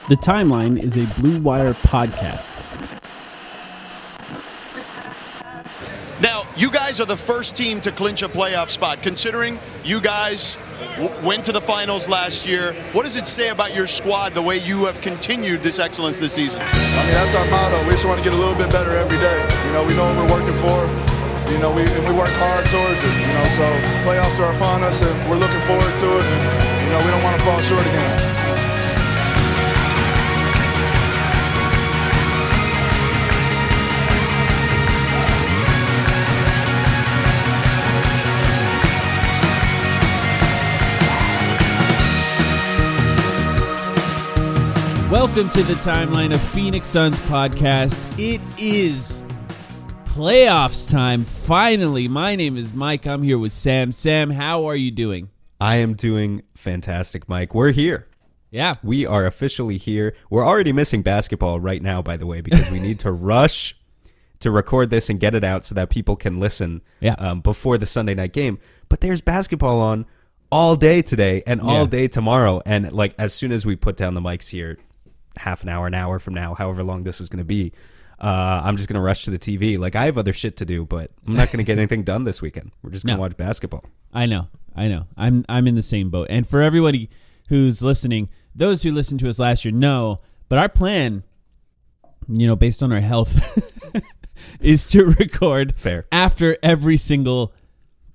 The Timeline is a Blue Wire podcast. Now, you guys are the first team to clinch a playoff spot. Considering you guys went to the finals last year, what does it say about your squad, the way you have continued this excellence this season? I mean, that's our motto. We just want to get a little bit better every day. We know what we're working for. We work hard towards it. So playoffs are upon us, and we're looking forward to it. And, we don't want to fall short again. Welcome to the Timeline of Phoenix Suns podcast. It is playoffs time, finally. My name is Mike. I'm here with Sam. Sam, how are you doing? I am doing fantastic, Mike. We're here. Yeah. We are officially here. We're already missing basketball right now, by the way, because we need to rush to record this and get it out so that people can listen before the Sunday night game. But there's basketball on all day today and all day tomorrow. And as soon as we put down the mics here, half an hour from now, however long this is going to be, I'm just going to rush to the TV. I have other shit to do, but I'm not going to get anything done this weekend. We're just going to watch basketball. I know. I'm in the same boat. And for everybody who's listening, those who listened to us last year know, but our plan, based on our health, is to record after every single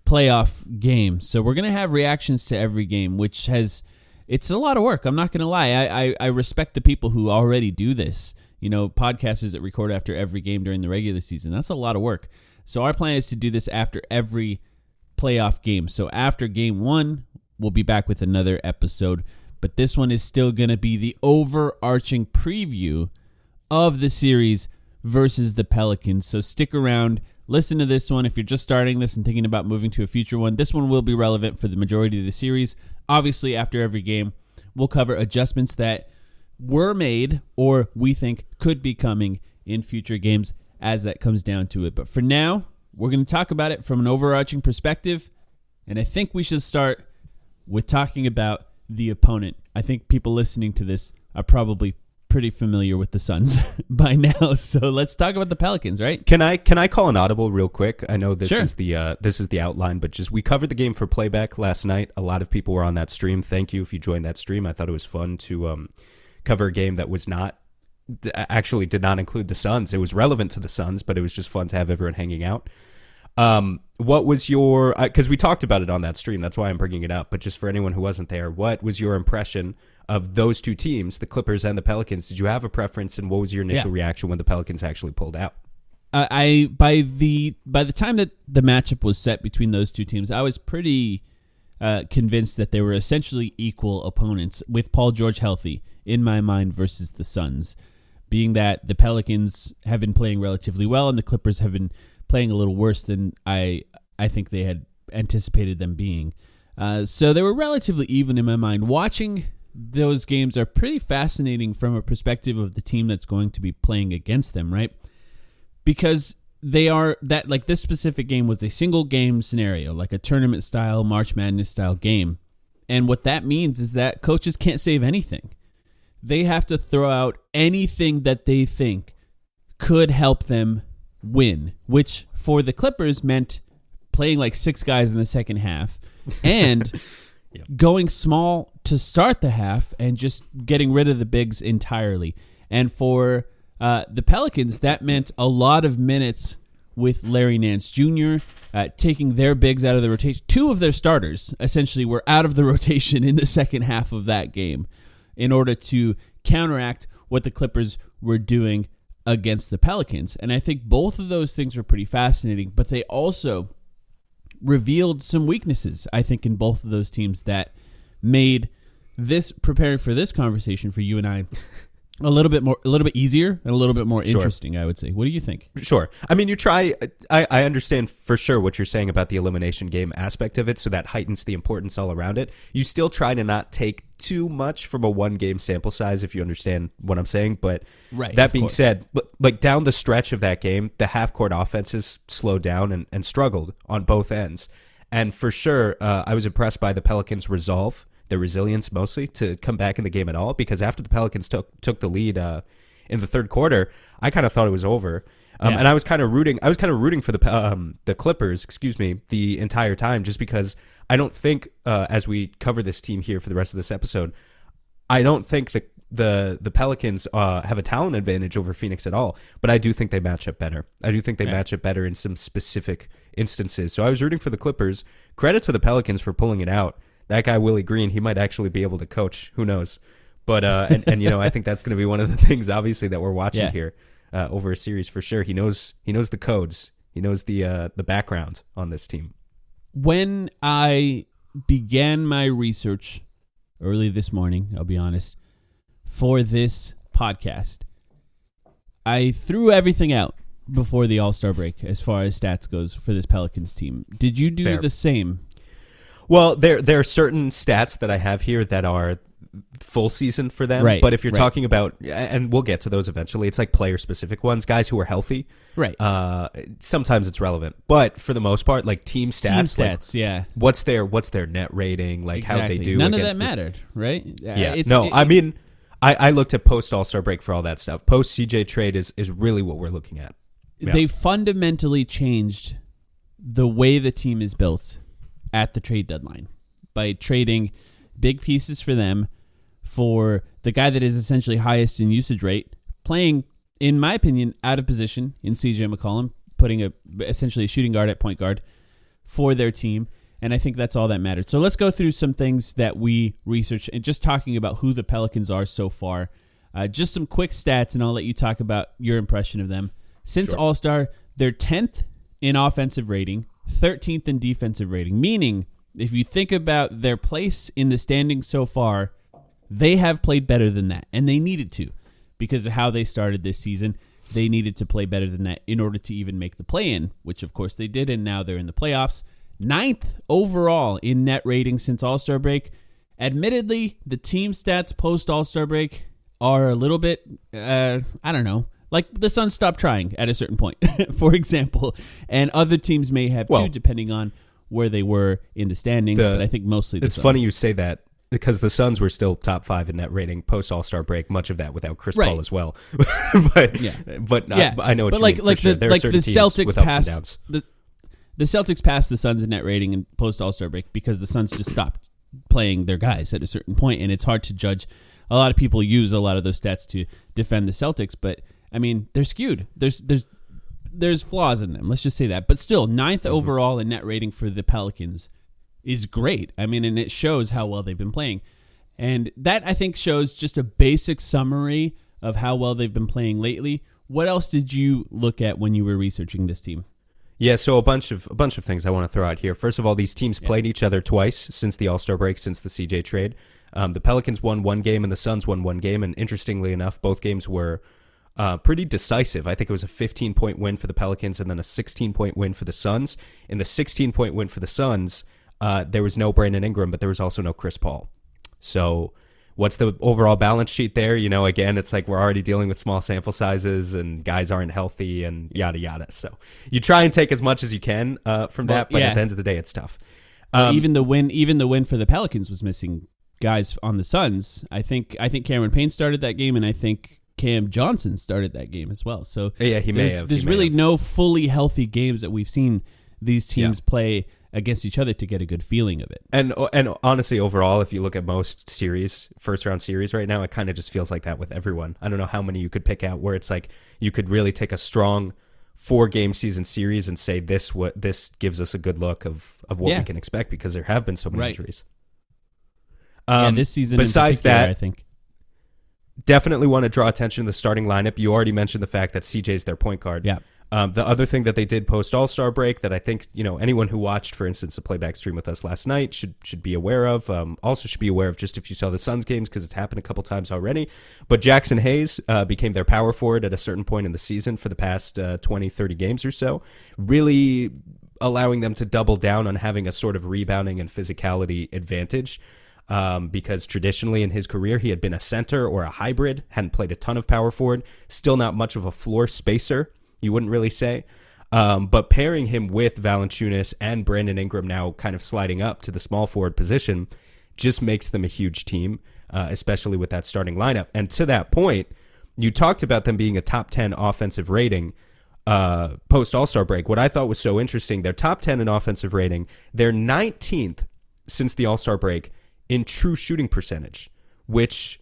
playoff game. So we're going to have reactions to every game, which it's a lot of work. I'm not going to lie. I respect the people who already do this. Podcasters that record after every game during the regular season. That's a lot of work. So our plan is to do this after every playoff game. So after game one, we'll be back with another episode. But this one is still going to be the overarching preview of the series versus the Pelicans. So stick around. Listen to this one. If you're just starting this and thinking about moving to a future one, this one will be relevant for the majority of the series. Obviously, after every game, we'll cover adjustments that were made or we think could be coming in future games as that comes down to it. But for now, we're going to talk about it from an overarching perspective, and I think we should start with talking about the opponent. I think people listening to this are probably pretty familiar with the Suns by now, so let's talk about the Pelicans, right? Can I call an audible real quick? I know this is the outline, but just we covered the game for playback last night. A lot of people were on that stream. Thank you if you joined that stream. I thought it was fun to cover a game that was actually did not include the Suns. It was relevant to the Suns, but it was just fun to have everyone hanging out. What was your, because we talked about it on that stream, that's why I'm bringing it up, but just for anyone who wasn't there, what was your impression of those two teams, the Clippers and the Pelicans? Did you have a preference, and what was your initial reaction when the Pelicans actually pulled out? By the time that the matchup was set between those two teams, I was pretty convinced that they were essentially equal opponents with Paul George healthy in my mind versus the Suns, being that the Pelicans have been playing relatively well and the Clippers have been playing a little worse than I think they had anticipated them being. So they were relatively even in my mind. Watching those games are pretty fascinating from a perspective of the team that's going to be playing against them, right? Because they are this specific game was a single game scenario, like a tournament style, March Madness style game. And what that means is that coaches can't save anything. They have to throw out anything that they think could help them win, which for the Clippers meant playing like six guys in the second half and going small to start the half and just getting rid of the bigs entirely. And for the Pelicans, that meant a lot of minutes with Larry Nance Jr., taking their bigs out of the rotation. Two of their starters essentially were out of the rotation in the second half of that game in order to counteract what the Clippers were doing against the Pelicans. And I think both of those things were pretty fascinating, but they also revealed some weaknesses, I think, in both of those teams that made this, preparing for this conversation for you and I, a little bit easier and a little bit more interesting, I would say. What do you think? Sure. I mean, I understand for sure what you're saying about the elimination game aspect of it, so that heightens the importance all around it. You still try to not take too much from a one-game sample size, if you understand what I'm saying. But that being said, like down the stretch of that game, the half-court offenses slowed down and struggled on both ends. And for sure, I was impressed by the Pelicans' resolve their resilience mostly to come back in the game at all. Because after the Pelicans took the lead in the third quarter, I kind of thought it was over. And I was kind of rooting for the Clippers, the entire time, just because I don't think, as we cover this team here for the rest of this episode, I don't think the Pelicans have a talent advantage over Phoenix at all, but I do think they match up better. I do think they match up better in some specific instances. So I was rooting for the Clippers. Credit to the Pelicans for pulling it out. That guy Willie Green, he might actually be able to coach. Who knows? But and I think that's going to be one of the things, obviously, that we're watching here over a series for sure. He knows the codes. He knows the background on this team. When I began my research early this morning, I'll be honest, for this podcast, I threw everything out before the All-Star break as far as stats goes for this Pelicans team. Did you do the same? Well, there are certain stats that I have here that are full season for them. Right, but if you're talking about, and we'll get to those eventually, it's like player-specific ones, guys who are healthy. Right. Sometimes it's relevant. But for the most part, like team stats, like, what's their net rating, like exactly. how they do. None of that mattered, right? Yeah. I looked at post All-Star break for all that stuff. Post CJ trade is really what we're looking at. Yeah. They fundamentally changed the way the team is built at the trade deadline by trading big pieces for them for the guy that is essentially highest in usage rate, playing, in my opinion, out of position in CJ McCollum, putting essentially a shooting guard at point guard for their team. And I think that's all that mattered. So let's go through some things that we researched and just talking about who the Pelicans are so far. Just some quick stats, and I'll let you talk about your impression of them. Since All-Star, they're 10th in offensive rating, 13th in defensive rating, meaning if you think about their place in the standings so far, they have played better than that, and they needed to because of how they started this season. They needed to play better than that in order to even make the play-in, which of course they did, and now they're in the playoffs. 9th overall in net rating since All-Star break. Admittedly, the team stats post All-Star break are a little bit, I don't know, like the Suns stopped trying at a certain point, for example, and other teams may have too, depending on where they were in the standings, but I think mostly the Suns. It's funny you say that because the Suns were still top 5 in net rating post All-Star break, much of that without Chris Paul as well. but I know what you mean. There are certain the Celtics with ups and downs. The Celtics passed the Suns in net rating in post All-Star break because the Suns just stopped playing their guys at a certain point, and it's hard to judge. A lot of people use a lot of those stats to defend the Celtics, but I mean, they're skewed. There's flaws in them. Let's just say that. But still, 9th overall in net rating for the Pelicans is great. I mean, and it shows how well they've been playing. And that, I think, shows just a basic summary of how well they've been playing lately. What else did you look at when you were researching this team? Yeah, so a bunch of things I want to throw out here. First of all, these teams played each other twice since the All-Star break, since the CJ trade. The Pelicans won one game and the Suns won one game, and interestingly enough, both games were pretty decisive. I think it was a 15-point win for the Pelicans and then a 16-point win for the Suns. In the 16-point win for the Suns, there was no Brandon Ingram, but there was also no Chris Paul. So what's the overall balance sheet there? You know, again, it's like we're already dealing with small sample sizes and guys aren't healthy and yada, yada. So you try and take as much as you can from that, but at the end of the day, it's tough. Even the win for the Pelicans was missing guys on the Suns. I think Cameron Payne started that game, and I think Cam Johnson started that game as well. So yeah, he may have. There's really no fully healthy games that we've seen these teams play against each other to get a good feeling of it. And honestly, overall, if you look at most series, first round series right now, it kind of just feels like that with everyone. I don't know how many you could pick out where it's like you could really take a strong 4-game season series and say this gives us a good look of what we can expect, because there have been so many injuries. This season besides in particular, that, I think. Definitely want to draw attention to the starting lineup. You already mentioned the fact that CJ's their point guard. Yeah. The other thing that they did post All-Star break that I think, you know, anyone who watched, for instance, the playback stream with us last night should be aware of. Also should be aware of just if you saw the Suns games, because it's happened a couple times already. But Jackson Hayes became their power forward at a certain point in the season for the past 20, 30 games or so, really allowing them to double down on having a sort of rebounding and physicality advantage. Because traditionally in his career, he had been a center or a hybrid, hadn't played a ton of power forward, still not much of a floor spacer, you wouldn't really say. But pairing him with Valanciunas and Brandon Ingram now kind of sliding up to the small forward position, just makes them a huge team, especially with that starting lineup. And to that point, you talked about them being a top 10 offensive rating post All-Star break. What I thought was so interesting, they're top 10 in offensive rating. They're 19th since the All-Star break in true shooting percentage, which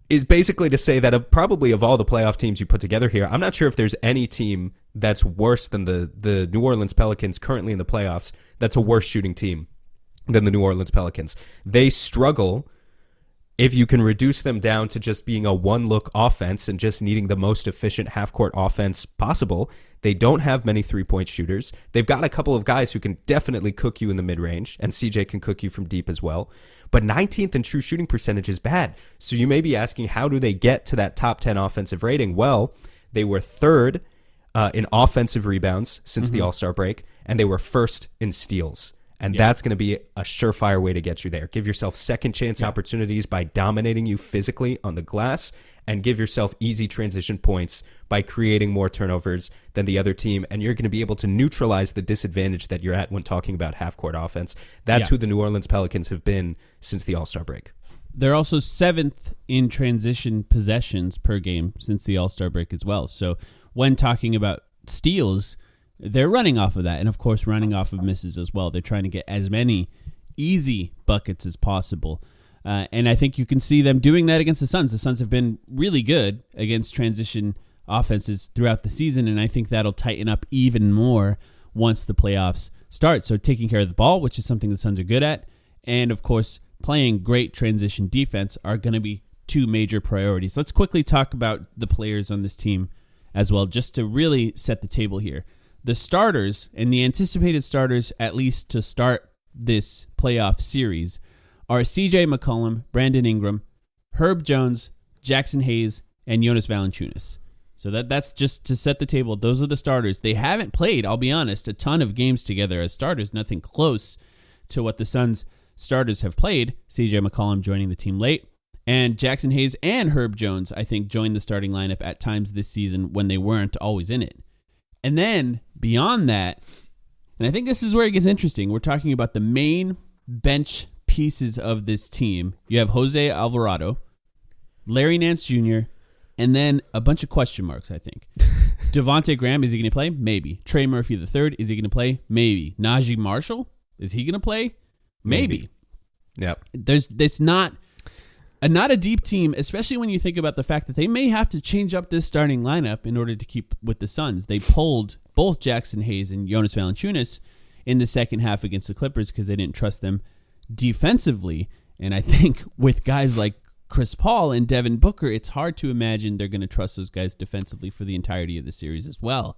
is basically to say that probably of all the playoff teams you put together here, I'm not sure if there's any team that's worse than the New Orleans Pelicans currently in the playoffs that's a worse shooting team than the New Orleans Pelicans. They struggle if you can reduce them down to just being a one-look offense and just needing the most efficient half-court offense possible. They don't have many three-point shooters. They've got a couple of guys who can definitely cook you in the mid-range, and CJ can cook you from deep as well. But 19th in true shooting percentage is bad. So you may be asking, how do they get to that top 10 offensive rating? Well, they were third in offensive rebounds since the All-Star break, and they were first in steals. And that's going to be a surefire way to get you there. Give yourself second chance opportunities by dominating you physically on the glass, and give yourself easy transition points by creating more turnovers than the other team. And you're going to be able to neutralize the disadvantage that you're at when talking about half-court offense. That's who the New Orleans Pelicans have been since the All-Star break. They're also 7th in transition possessions per game since the All-Star break as well. So when talking about steals, they're running off of that, and of course running off of misses as well. They're trying to get as many easy buckets as possible. And I think you can see them doing that against the Suns. The Suns have been really good against transition offenses throughout the season, and I think that'll tighten up even more once the playoffs start. So taking care of the ball, which is something the Suns are good at, and of course playing great transition defense are going to be two major priorities. Let's quickly talk about the players on this team as well, just to really set the table here. The starters, and the anticipated starters, at least to start this playoff series, are CJ McCollum, Brandon Ingram, Herb Jones, Jackson Hayes, and Jonas Valanciunas. So that's just to set the table. Those are the starters. They haven't played, I'll be honest, a ton of games together as starters, nothing close to what the Suns starters have played. CJ McCollum joining the team late, and Jackson Hayes and Herb Jones, I think, joined the starting lineup at times this season when they weren't always in it. And then beyond that, and I think this is where it gets interesting, we're talking about the main bench pieces of this team. You have Jose Alvarado, Larry Nance Jr., and then a bunch of question marks, I think. Devontae Graham, is he going to play? Maybe. Trey Murphy III, is he going to play? Maybe. Najee Marshall, is he going to play? Maybe. Yep. It's not a deep team, especially when you think about the fact that they may have to change up this starting lineup in order to keep with the Suns. They pulled both Jackson Hayes and Jonas Valanciunas in the second half against the Clippers because they didn't trust them defensively. And I think with guys like Chris Paul and Devin Booker, it's hard to imagine they're going to trust those guys defensively for the entirety of the series as well.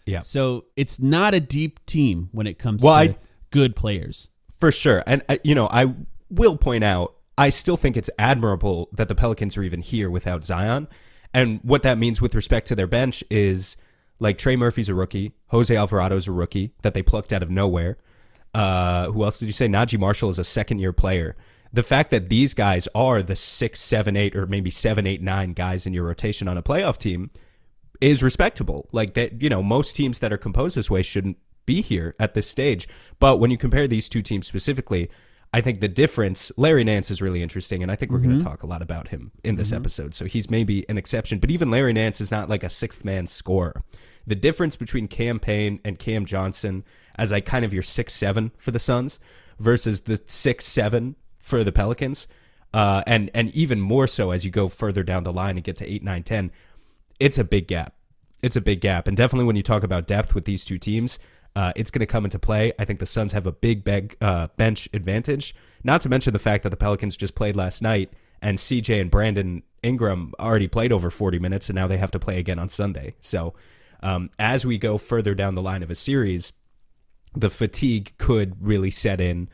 Yeah. So it's not a deep team when it comes to good players. For sure. And, I will point out, I still think it's admirable that the Pelicans are even here without Zion. And what that means with respect to their bench is, like, Trey Murphy's a rookie. Jose Alvarado's a rookie that they plucked out of nowhere. Who else did you say? Najee Marshall is a second-year player. The fact that these guys are the 6, 7, 8, or maybe 7, 8, 9 guys in your rotation on a playoff team is respectable. Like, that, most teams that are composed this way shouldn't be here at this stage. But when you compare these two teams specifically, I think the difference, Larry Nance is really interesting, and I think we're going to talk a lot about him in this episode. So he's maybe an exception, but even Larry Nance is not like a sixth man scorer. The difference between Cam Payne and Cam Johnson as like kind of your 6-7 for the Suns versus the 6-7 for the Pelicans, and even more so as you go further down the line and get to 8, 9, 10, it's a big gap. It's a big gap, and definitely when you talk about depth with these two teams, it's going to come into play. I think the Suns have a big bench advantage, not to mention the fact that the Pelicans just played last night, and CJ and Brandon Ingram already played over 40 minutes, and now they have to play again on Sunday. So as we go further down the line of a series, the fatigue could really set in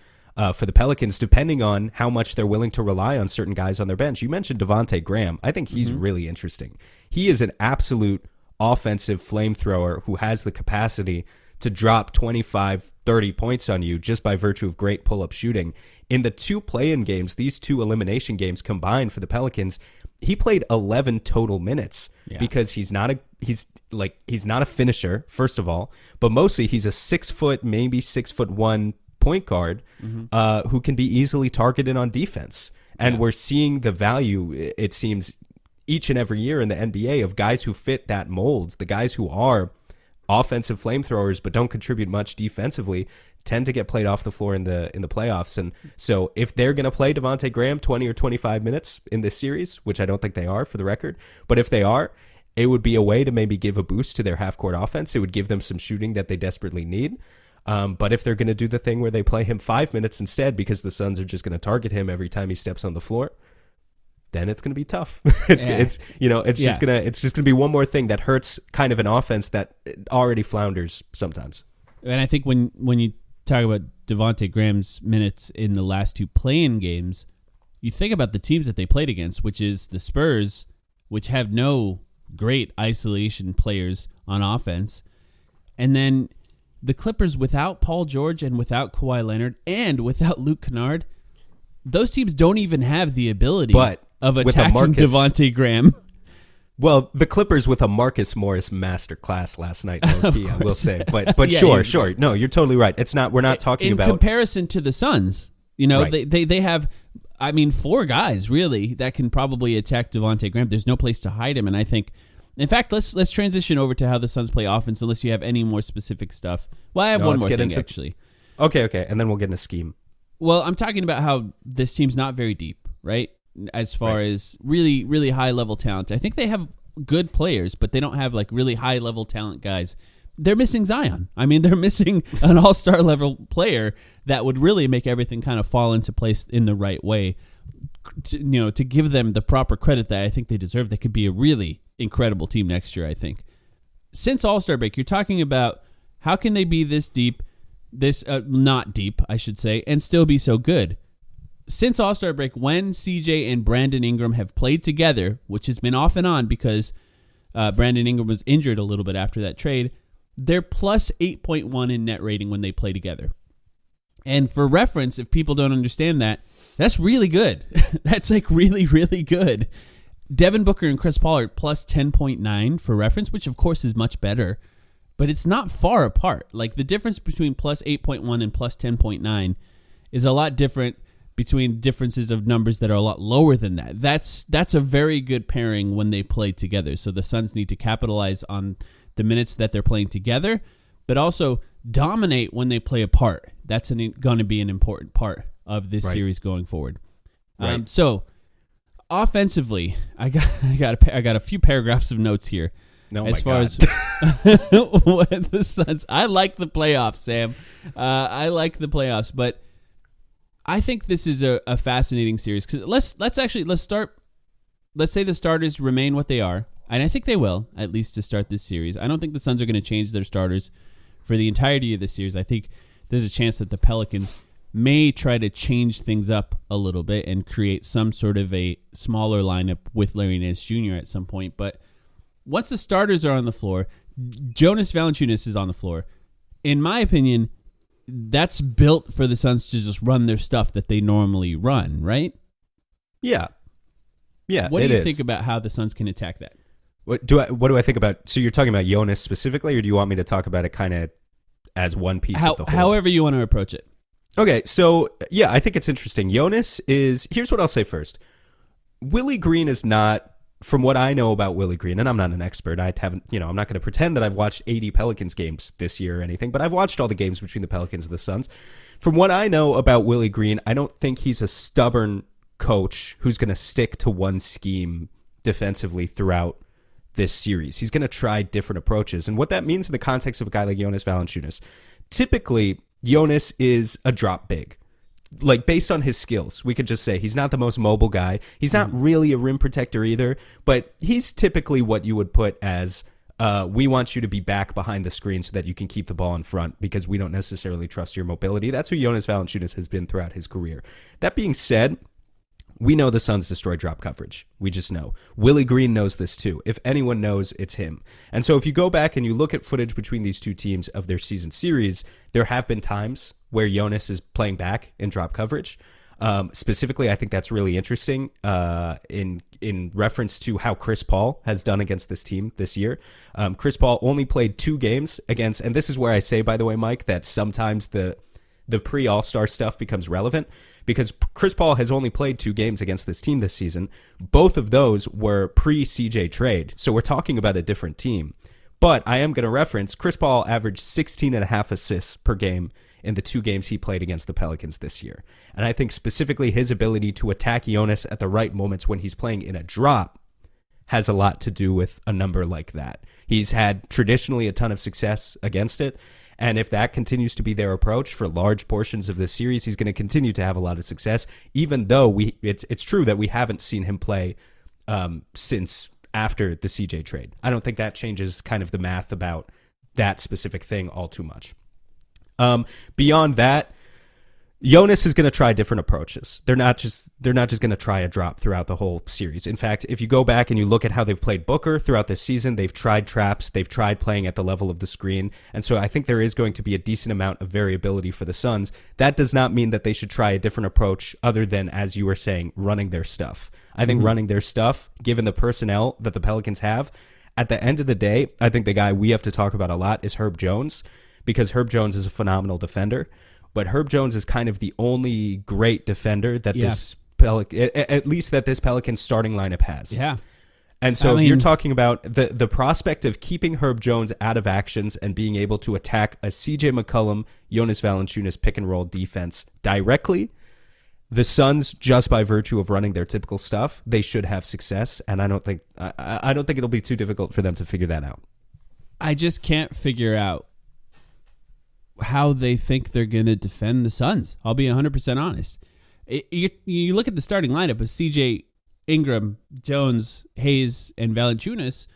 for the Pelicans, depending on how much they're willing to rely on certain guys on their bench. You mentioned Devontae Graham. I think he's really interesting. He is an absolute offensive flamethrower who has the capacity to drop 25, 30 points on you just by virtue of great pull-up shooting. In the two play-in games, these two elimination games combined for the Pelicans, he played 11 total minutes because he's not a finisher, first of all, but mostly he's a 6 foot, maybe 6'1", point guard who can be easily targeted on defense. And we're seeing the value, it seems, each and every year in the NBA of guys who fit that mold. The guys who are offensive flamethrowers but don't contribute much defensively tend to get played off the floor in the playoffs. And so if they're going to play Devontae Graham 20 or 25 minutes in this series, which I don't think they are for the record, but if they are, it would be a way to maybe give a boost to their half-court offense. It would give them some shooting that they desperately need. But if they're going to do the thing where they play him 5 minutes instead because the Suns are just going to target him every time he steps on the floor, then it's going to be tough. It's just going to be one more thing that hurts kind of an offense that already flounders sometimes. And I think when you talk about Devontae Graham's minutes in the last two play-in games, you think about the teams that they played against, which is the Spurs, which have no great isolation players on offense, and then the Clippers without Paul George and without Kawhi Leonard and without Luke Kennard. Those teams don't even have the ability of attacking Devontae Graham. Well, the Clippers with a Marcus Morris masterclass last night, low-key, I will say. But yeah, sure. No, you're totally right. We're not talking about... In comparison to the Suns, right. they have, 4 guys, really, that can probably attack Devontae Graham. There's no place to hide him, and I think... In fact, let's transition over to how the Suns play offense, unless you have any more specific stuff. Well, I have one more thing, actually. Okay, and then we'll get into scheme. Well, I'm talking about how this team's not very deep, right? As far as really, really high-level talent. I think they have good players, but they don't have, really high-level talent guys. They're missing Zion. They're missing an all-star level player that would really make everything kind of fall into place in the right way. To give them the proper credit that I think they deserve. They could be a really incredible team next year, I think. Since All-Star break, you're talking about how can they be this deep, not deep, I should say, and still be so good. Since All-Star break, when CJ and Brandon Ingram have played together, which has been off and on because Brandon Ingram was injured a little bit after that trade, they're plus 8.1 in net rating when they play together. And for reference, if people don't understand that, that's really good. That's really, really good. Devin Booker and Chris Paul are plus 10.9 for reference, which of course is much better, but it's not far apart. The difference between plus 8.1 and plus 10.9 is a lot different between differences of numbers that are a lot lower than that. That's a very good pairing when they play together. So the Suns need to capitalize on the minutes that they're playing together, but also dominate when they play apart. That's going to be an important part of this series going forward. Right. So offensively, I got a few paragraphs of notes here. As far as what the Suns, I like the playoffs, Sam. I like the playoffs, but I think this is a fascinating series because let's start. Let's say the starters remain what they are, and I think they will at least to start this series. I don't think the Suns are going to change their starters for the entirety of this series. I think there's a chance that the Pelicans may try to change things up a little bit and create some sort of a smaller lineup with Larry Nance Jr. at some point. But once the starters are on the floor, Jonas Valanciunas is on the floor. In my opinion, that's built for the Suns to just run their stuff that they normally run, right? Yeah. What do you think about how the Suns can attack that? What do I think about? So you're talking about Jonas specifically, or do you want me to talk about it kind of as one piece of the whole? However you want to approach it. Okay, so yeah, I think it's interesting. Jonas is, here's what I'll say first. Willie Green is not, from what I know about Willie Green, and I'm not an expert, I'm not going to pretend that I've watched 80 Pelicans games this year or anything, but I've watched all the games between the Pelicans and the Suns. From what I know about Willie Green, I don't think he's a stubborn coach who's going to stick to one scheme defensively throughout this series. He's going to try different approaches, and what that means in the context of a guy like Jonas Valanciunas, typically Jonas is a drop big. Based on his skills, we could just say he's not the most mobile guy. He's not really a rim protector either, but he's typically what you would put as, we want you to be back behind the screen so that you can keep the ball in front because we don't necessarily trust your mobility. That's who Jonas Valanciunas has been throughout his career. That being said, we know the Suns destroy drop coverage. We just know. Willie Green knows this too. If anyone knows, it's him. And so if you go back and you look at footage between these two teams of their season series, there have been times where Jonas is playing back in drop coverage. Specifically, I think that's really interesting in reference to how Chris Paul has done against this team this year. Chris Paul only played 2 games against, and this is where I say, by the way, Mike, that sometimes the the pre-All-Star stuff becomes relevant, because Chris Paul has only played 2 games against this team this season. Both of those were pre-CJ trade, so we're talking about a different team. But I am going to reference Chris Paul averaged 16.5 assists per game in the 2 games he played against the Pelicans this year. And I think specifically his ability to attack Jonas at the right moments when he's playing in a drop has a lot to do with a number like that. He's had traditionally a ton of success against it, and if that continues to be their approach for large portions of this series, he's going to continue to have a lot of success, even though it's true that we haven't seen him play since after the CJ trade. I don't think that changes kind of the math about that specific thing all too much. Beyond that, Jonas is going to try different approaches. They're not just going to try a drop throughout the whole series. In fact, if you go back and you look at how they've played Booker throughout this season, they've tried traps, they've tried playing at the level of the screen, and so I think there is going to be a decent amount of variability for the Suns. That does not mean that they should try a different approach other than, as you were saying, running their stuff. I think running their stuff, given the personnel that the Pelicans have, at the end of the day, I think the guy we have to talk about a lot is Herb Jones, because Herb Jones is a phenomenal defender. But Herb Jones is kind of the only great defender that at least that this Pelicans starting lineup has. Yeah. And so if you're talking about the prospect of keeping Herb Jones out of actions and being able to attack a CJ McCollum, Jonas Valanciunas pick and roll defense directly, the Suns, just by virtue of running their typical stuff, they should have success. And I don't think it'll be too difficult for them to figure that out. I just can't figure out how they think they're going to defend the Suns. I'll be 100% honest. You look at the starting lineup of CJ, Ingram, Jones, Hayes, and Valanciunas.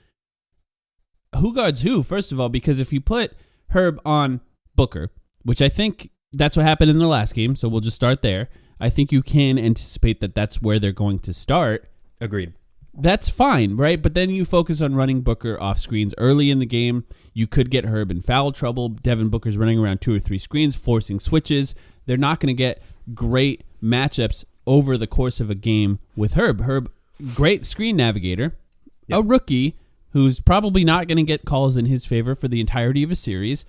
Who guards who, first of all? Because if you put Herb on Booker, which I think that's what happened in the last game, so we'll just start there. I think you can anticipate that that's where they're going to start. Agreed. That's fine, right? But then you focus on running Booker off screens early in the game. You could get Herb in foul trouble. Devin Booker's running around 2 or 3 screens, forcing switches. They're not going to get great matchups over the course of a game with Herb. Herb, great screen navigator, a rookie who's probably not going to get calls in his favor for the entirety of a series,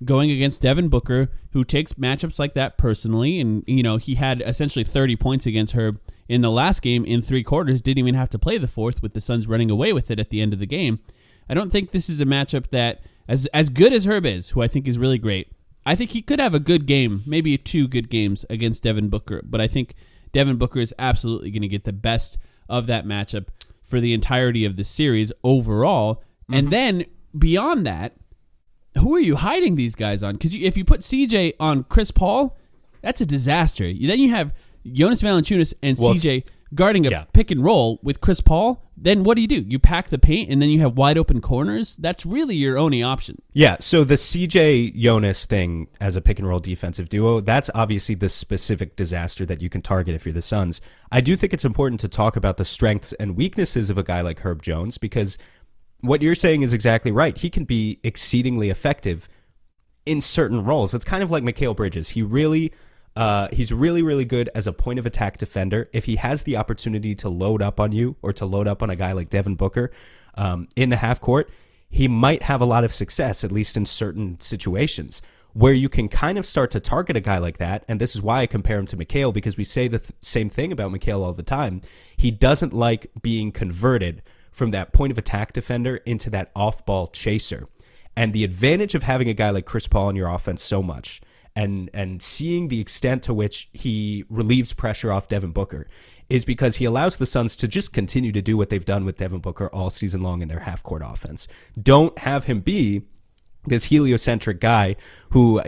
going against Devin Booker, who takes matchups like that personally. And, he had essentially 30 points against Herb in the last game in 3 quarters, didn't even have to play the fourth with the Suns running away with it at the end of the game. I don't think this is a matchup that, as good as Herb is, who I think is really great, I think he could have a good game, maybe 2 good games against Devin Booker, but I think Devin Booker is absolutely going to get the best of that matchup for the entirety of the series overall. Mm-hmm. And then beyond that, who are you hiding these guys on? Because if you put CJ on Chris Paul, that's a disaster. Then you have Jonas Valanciunas and CJ guarding a pick and roll with Chris Paul. Then what do? You pack the paint and then you have wide open corners. That's really your only option. Yeah, so the CJ Jonas thing as a pick and roll defensive duo, that's obviously the specific disaster that you can target if you're the Suns. I do think it's important to talk about the strengths and weaknesses of a guy like Herb Jones, because what you're saying is exactly right. He can be exceedingly effective in certain roles. It's kind of like Mikal Bridges. He's really, really good as a point of attack defender. If he has the opportunity to load up on you or to load up on a guy like Devin Booker in the half court, he might have a lot of success, at least in certain situations, where you can kind of start to target a guy like that. And this is why I compare him to Mikal, because we say the same thing about Mikal all the time. He doesn't like being converted from that point of attack defender into that off-ball chaser. And the advantage of having a guy like Chris Paul in your offense so much, and seeing the extent to which he relieves pressure off Devin Booker, is because he allows the Suns to just continue to do what they've done with Devin Booker all season long in their half-court offense. Don't have him be this heliocentric guy who,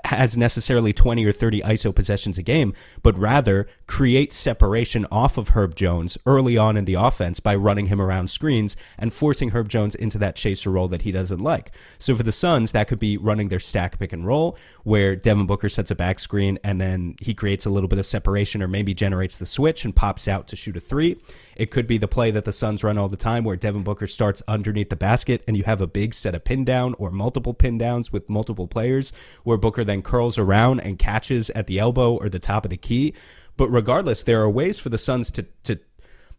has necessarily 20 or 30 ISO possessions a game, but rather create separation off of Herb Jones early on in the offense by running him around screens and forcing Herb Jones into that chaser role that he doesn't like. So for the Suns, that could be running their stack pick and roll, where Devin Booker sets a back screen and then he creates a little bit of separation or maybe generates the switch and pops out to shoot a 3. It could be the play that the Suns run all the time where Devin Booker starts underneath the basket and you have a big set of pin down or multiple pin downs with multiple players, where Booker then curls around and catches at the elbow or the top of the key. But regardless, there are ways for the Suns to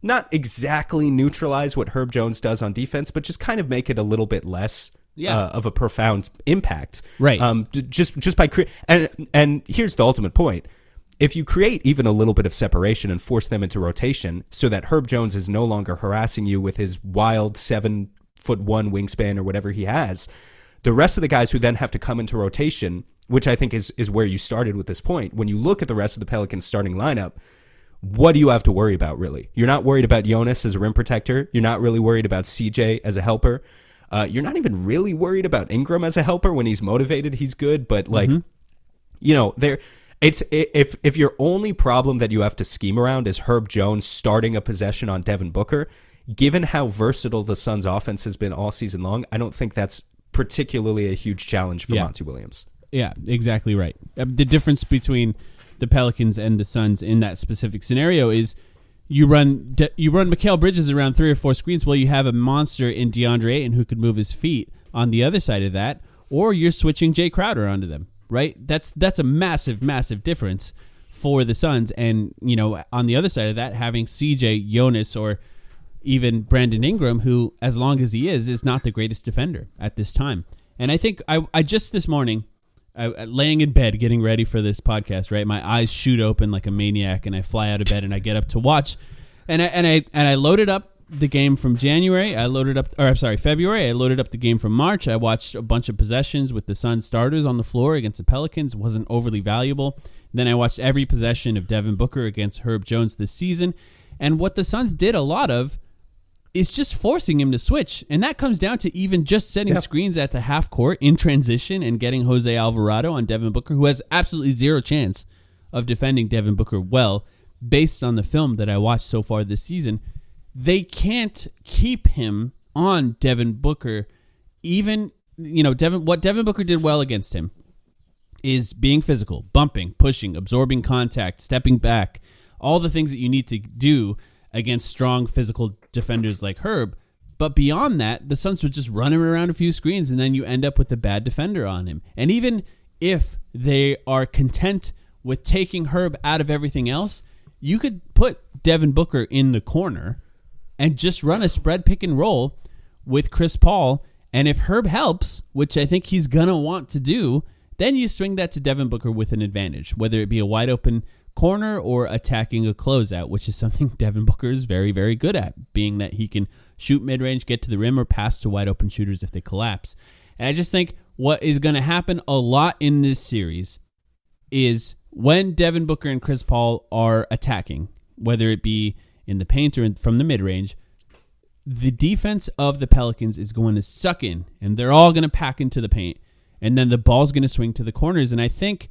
not exactly neutralize what Herb Jones does on defense, but just kind of make it a little bit less of a profound impact. Right. Just by and here's the ultimate point. If you create even a little bit of separation and force them into rotation so that Herb Jones is no longer harassing you with his wild 7'1" wingspan or whatever he has, the rest of the guys who then have to come into rotation, which I think is where you started with this point. When you look at the rest of the Pelicans starting lineup, what do you have to worry about, really? You're not worried about Jonas as a rim protector. You're not really worried about CJ as a helper. You're not even really worried about Ingram as a helper. When he's motivated, he's good. But if your only problem that you have to scheme around is Herb Jones starting a possession on Devin Booker, given how versatile the Suns' offense has been all season long, I don't think that's particularly a huge challenge for Monty Williams. Yeah, exactly right. The difference between the Pelicans and the Suns in that specific scenario is you run Mikal Bridges around 3 or 4 screens while you have a monster in DeAndre Ayton who could move his feet on the other side of that, or you're switching Jay Crowder onto them, right? That's a massive, massive difference for the Suns. And, on the other side of that, having CJ, Jonas, or even Brandon Ingram, who, as long as he is not the greatest defender at this time. And I think I just this morning, laying in bed getting ready for this podcast, right? My eyes shoot open like a maniac, and I fly out of bed and I get up to watch. And I loaded up the game from February. I loaded up the game from March. I watched a bunch of possessions with the Suns starters on the floor against the Pelicans. It wasn't overly valuable. Then I watched every possession of Devin Booker against Herb Jones this season. And what the Suns did a lot of is just forcing him to switch. And that comes down to even just setting screens at the half court in transition and getting Jose Alvarado on Devin Booker, who has absolutely zero chance of defending Devin Booker well, based on the film that I watched so far this season. They can't keep him on Devin Booker. Even, what Devin Booker did well against him is being physical, bumping, pushing, absorbing contact, stepping back, all the things that you need to do against strong physical defenders like Herb. But beyond that, the Suns would just run him around a few screens, and then you end up with a bad defender on him. And even if they are content with taking Herb out of everything else, you could put Devin Booker in the corner and just run a spread pick and roll with Chris Paul. And if Herb helps, which I think he's going to want to do, then you swing that to Devin Booker with an advantage, whether it be a wide open corner or attacking a closeout, which is something Devin Booker is very, very good at, being that he can shoot mid-range, get to the rim, or pass to wide open shooters if they collapse. And I just think what is going to happen a lot in this series is when Devin Booker and Chris Paul are attacking, whether it be in the paint or from the mid-range, the defense of the Pelicans is going to suck in, and they're all going to pack into the paint, and then the ball's going to swing to the corners. And I think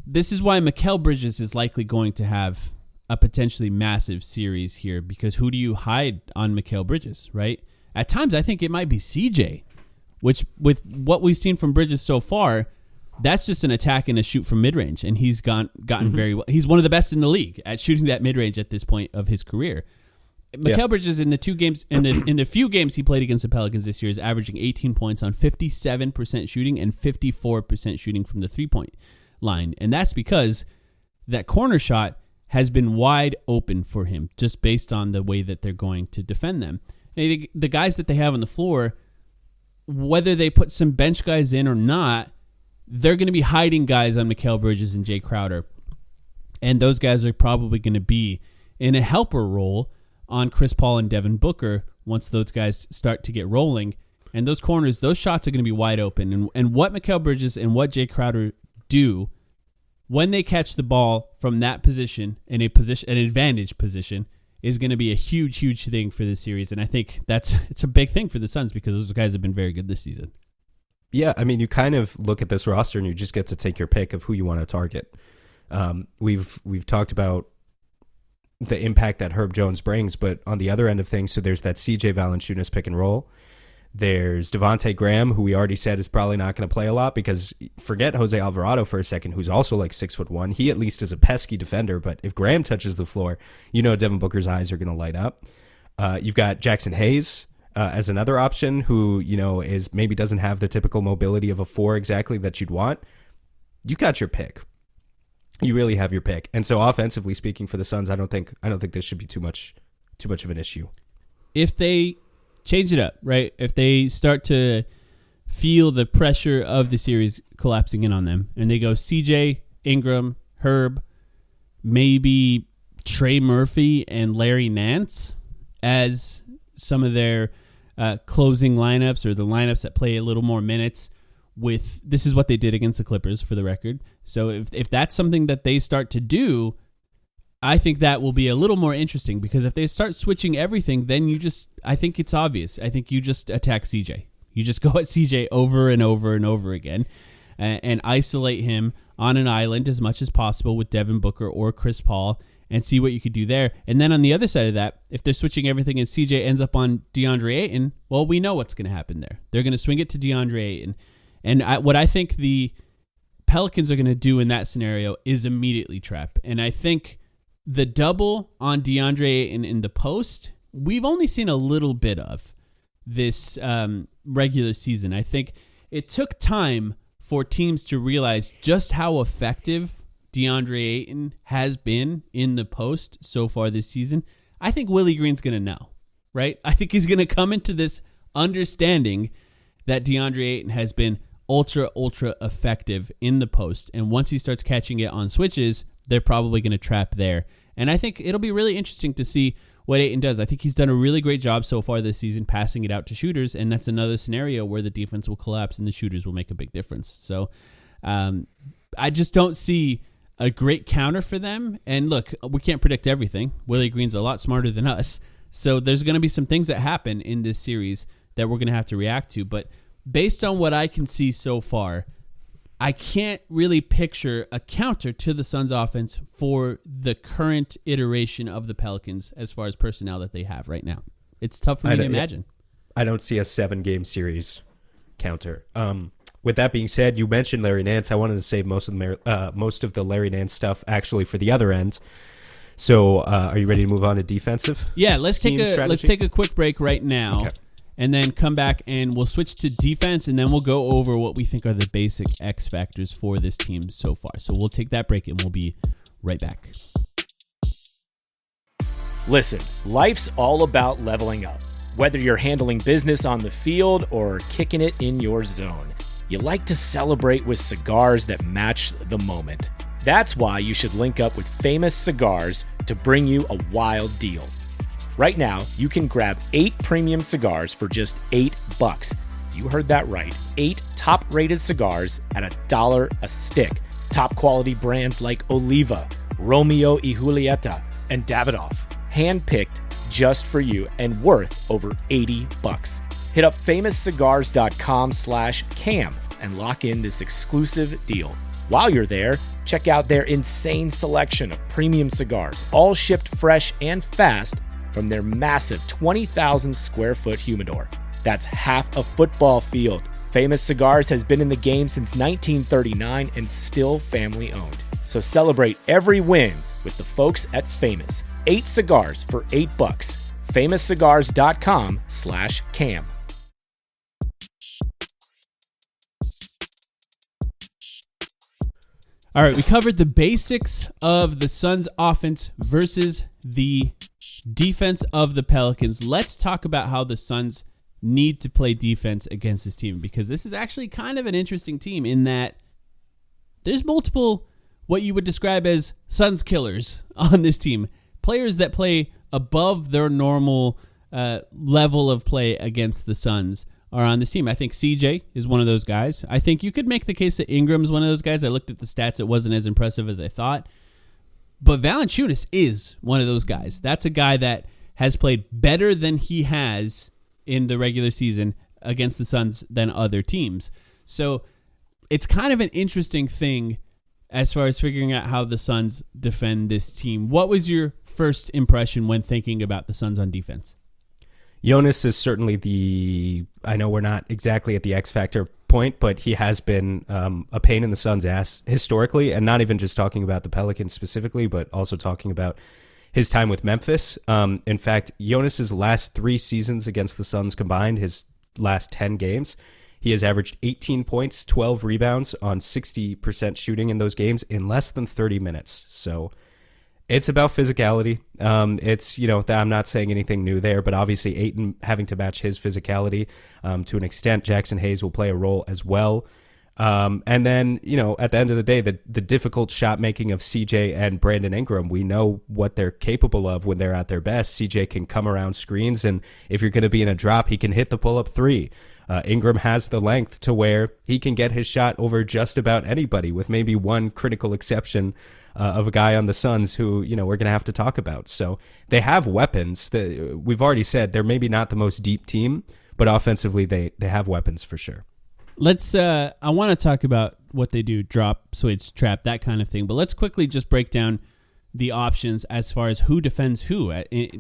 this is why Mikal Bridges is likely going to have a potentially massive series here, because who do you hide on Mikal Bridges, right? At times, I think it might be CJ, which with what we've seen from Bridges so far, that's just an attack and a shoot from mid-range, and he's gotten very well. He's one of the best in the league at shooting that mid-range at this point of his career. Mikal Bridges in the few games he played against the Pelicans this year is averaging 18 points on 57% shooting and 54% shooting from the three-point line. And that's because that corner shot has been wide open for him, just based on the way that they're going to defend them. And the guys that they have on the floor, whether they put some bench guys in or not, they're going to be hiding guys on Mikal Bridges and Jay Crowder. And those guys are probably going to be in a helper role on Chris Paul and Devin Booker once those guys start to get rolling. And those corners, those shots are going to be wide open. And what Mikal Bridges and what Jay Crowder do when they catch the ball from that position, in an advantage position, is going to be a huge, huge thing for this series. And I think it's a big thing for the Suns, because those guys have been very good this season. Yeah, I mean, you kind of look at this roster and you just get to take your pick of who you want to target. We've talked about the impact that Herb Jones brings, but on the other end of things, so there's that CJ Valanciunas pick and roll. There's Devontae Graham, who we already said is probably not going to play a lot, because forget Jose Alvarado for a second, who's also like 6'1". He at least is a pesky defender, but if Graham touches the floor, Devin Booker's eyes are going to light up. You've got Jackson Hayes as another option, who is maybe doesn't have the typical mobility of a 4 exactly that you'd want. You got your pick. You really have your pick. And so offensively speaking for the Suns, I don't think this should be too much of an issue. If they change it up, right? If they start to feel the pressure of the series collapsing in on them, and they go CJ, Ingram, Herb, maybe Trey Murphy and Larry Nance as some of their closing lineups, or the lineups that play a little more minutes. This is what they did against the Clippers, for the record. So if that's something that they start to do, I think that will be a little more interesting, because if they start switching everything, then I think it's obvious. I think you just attack CJ. You just go at CJ over and over and over again and isolate him on an island as much as possible with Devin Booker or Chris Paul and see what you could do there. And then on the other side of that, if they're switching everything and CJ ends up on DeAndre Ayton, well, we know what's going to happen there. They're going to swing it to DeAndre Ayton. And what I think the Pelicans are going to do in that scenario is immediately trap. And I think the double on DeAndre Ayton in the post, we've only seen a little bit of this regular season. I think it took time for teams to realize just how effective DeAndre Ayton has been in the post so far this season. I think Willie Green's going to know, right? I think he's going to come into this understanding that DeAndre Ayton has been ultra effective in the post. And once he starts catching it on switches, they're probably going to trap there. And I think it'll be really interesting to see what Ayton does. I think he's done a really great job so far this season passing it out to shooters, and that's another scenario where the defense will collapse and the shooters will make a big difference. So I just don't see a great counter for them. And look, we can't predict everything. Willie Green's a lot smarter than us. So there's going to be some things that happen in this series that we're going to have to react to. But based on what I can see so far, I can't really picture a counter to the Suns offense for the current iteration of the Pelicans as far as personnel that they have right now. It's tough for me to imagine. I don't see a 7-game series counter. With that being said, you mentioned Larry Nance. I wanted to save most of the Larry Nance stuff actually for the other end. So are you ready to move on to defensive? Yeah, let's take a quick break right now. Okay. And then come back and we'll switch to defense, and then we'll go over what we think are the basic X factors for this team so far. So we'll take that break and we'll be right back. Listen, life's all about leveling up. Whether you're handling business on the field or kicking it in your zone, you like to celebrate with cigars that match the moment. That's why you should link up with Famous Cigars to bring you a wild deal. Right now, you can grab 8 premium cigars for just $8. You heard that right. 8 top-rated cigars at $1 a stick. Top quality brands like Oliva, Romeo y Julieta, and Davidoff. Handpicked just for you and worth over $80. Hit up famouscigars.com/cam and lock in this exclusive deal. While you're there, check out their insane selection of premium cigars, all shipped fresh and fast from their massive 20,000 square foot humidor. That's half a football field. Famous Cigars has been in the game since 1939 and still family owned. So celebrate every win with the folks at Famous. 8 cigars for $8. famouscigars.com/cam. All right, we covered the basics of the Suns offense versus the defense of the Pelicans. Let's talk about how the Suns need to play defense against this team, because this is actually kind of an interesting team in that there's multiple what you would describe as Suns killers on this team. Players that play above their normal level of play against the Suns are on this team. I think CJ is one of those guys. I think you could make the case that Ingram's one of those guys. I looked at the stats. It wasn't as impressive as I thought. But Valanciunas is one of those guys. That's a guy that has played better than he has in the regular season against the Suns than other teams. So it's kind of an interesting thing as far as figuring out how the Suns defend this team. What was your first impression when thinking about the Suns on defense? Jonas is certainly I know we're not exactly at the X Factor point, but he has been a pain in the Suns' ass historically, and not even just talking about the Pelicans specifically, but also talking about his time with Memphis. In fact, Jonas's last 3 seasons against the Suns combined, his last 10 games, he has averaged 18 points, 12 rebounds on 60% shooting in those games in less than 30 minutes. So It's about physicality. It's, I'm not saying anything new there, but obviously Ayton having to match his physicality to an extent. Jackson Hayes will play a role as well. And then, at the end of the day, the difficult shot making of CJ and Brandon Ingram, we know what they're capable of when they're at their best. CJ can come around screens, and if you're going to be in a drop, he can hit the pull-up three. Ingram has the length to where he can get his shot over just about anybody, with maybe one critical exception of a guy on the Suns who, we're going to have to talk about. So they have weapons. We've already said they're maybe not the most deep team, but offensively they have weapons for sure. Let's. I want to talk about what they do: drop, switch, trap, that kind of thing. But let's quickly just break down the options as far as who defends who.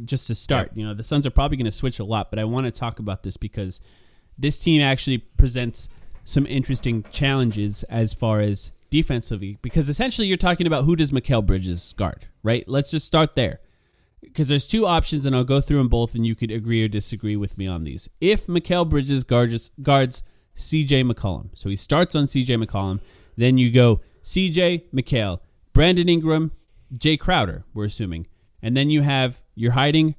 Just to start, the Suns are probably going to switch a lot, but I want to talk about this because this team actually presents some interesting challenges as far as defensively. Because essentially, you're talking about who does Mikal Bridges guard, right? Let's just start there. Because there's two options, and I'll go through them both, and you could agree or disagree with me on these. If Mikal Bridges guards CJ McCollum. So he starts on CJ McCollum. Then you go CJ, Mikal, Brandon Ingram, Jay Crowder, we're assuming. And then you're hiding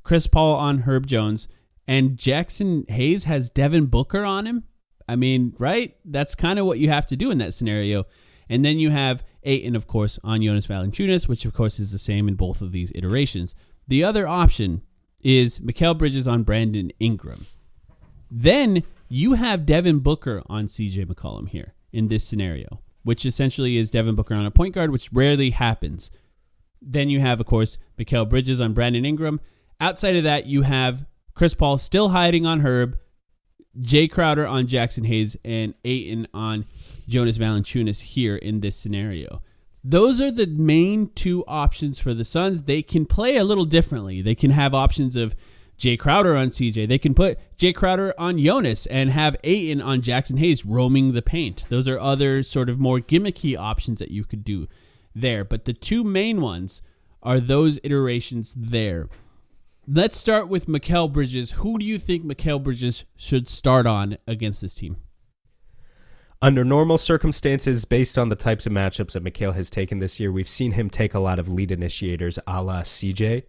Chris Paul on Herb Jones. And Jackson Hayes has Devin Booker on him. I mean, right? That's kind of what you have to do in that scenario. And then you have Ayton, of course, on Jonas Valanciunas, which of course is the same in both of these iterations. The other option is Mikal Bridges on Brandon Ingram. Then you have Devin Booker on CJ McCollum here in this scenario, which essentially is Devin Booker on a point guard, which rarely happens. Then you have, of course, Mikal Bridges on Brandon Ingram. Outside of that, you have Chris Paul still hiding on Herb, Jay Crowder on Jackson Hayes, and Ayton on Jonas Valanciunas here in this scenario. Those are the main two options for the Suns. They can play a little differently. They can have options of Jay Crowder on CJ. They can put Jay Crowder on Jonas and have Ayton on Jackson Hayes roaming the paint. Those are other sort of more gimmicky options that you could do there. But the two main ones are those iterations there. Let's start with Mikal Bridges. Who do you think Mikal Bridges should start on against this team? Under normal circumstances, based on the types of matchups that Mikal has taken this year, we've seen him take a lot of lead initiators a la CJ.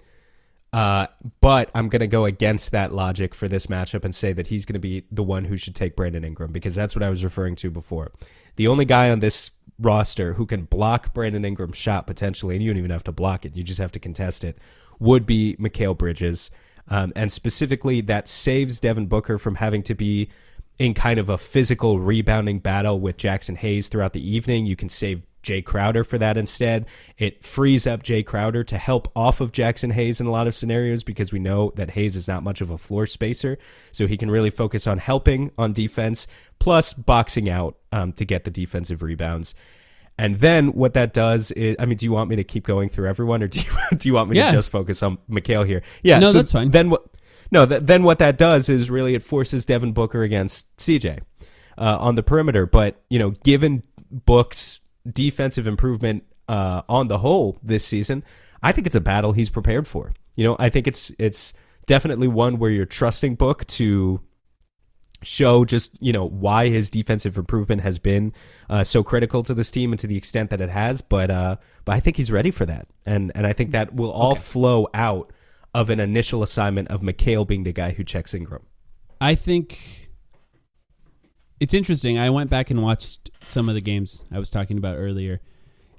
But I'm going to go against that logic for this matchup and say that he's going to be the one who should take Brandon Ingram, because that's what I was referring to before. The only guy on this roster who can block Brandon Ingram's shot potentially, and you don't even have to block it, you just have to contest it, would be Mikal Bridges. And specifically, that saves Devin Booker from having to be in kind of a physical rebounding battle with Jackson Hayes throughout the evening. You can save Jay Crowder for that instead. It frees up Jay Crowder to help off of Jackson Hayes in a lot of scenarios, because we know that Hayes is not much of a floor spacer, so he can really focus on helping on defense, plus boxing out to get the defensive rebounds. And then what that does is, do you want me to keep going through everyone, or do you want me to just focus on Mikal here? Yeah, no, that's fine. Then what that does is really it forces Devin Booker against CJ on the perimeter. But given Book's defensive improvement on the whole this season, I think it's a battle he's prepared for. I think it's definitely one where you're trusting Book to show just why his defensive improvement has been so critical to this team and to the extent that it has. But I think he's ready for that, and I think that will all flow out of an initial assignment of Mikal being the guy who checks Ingram. I think it's interesting. I went back and watched some of the games I was talking about earlier,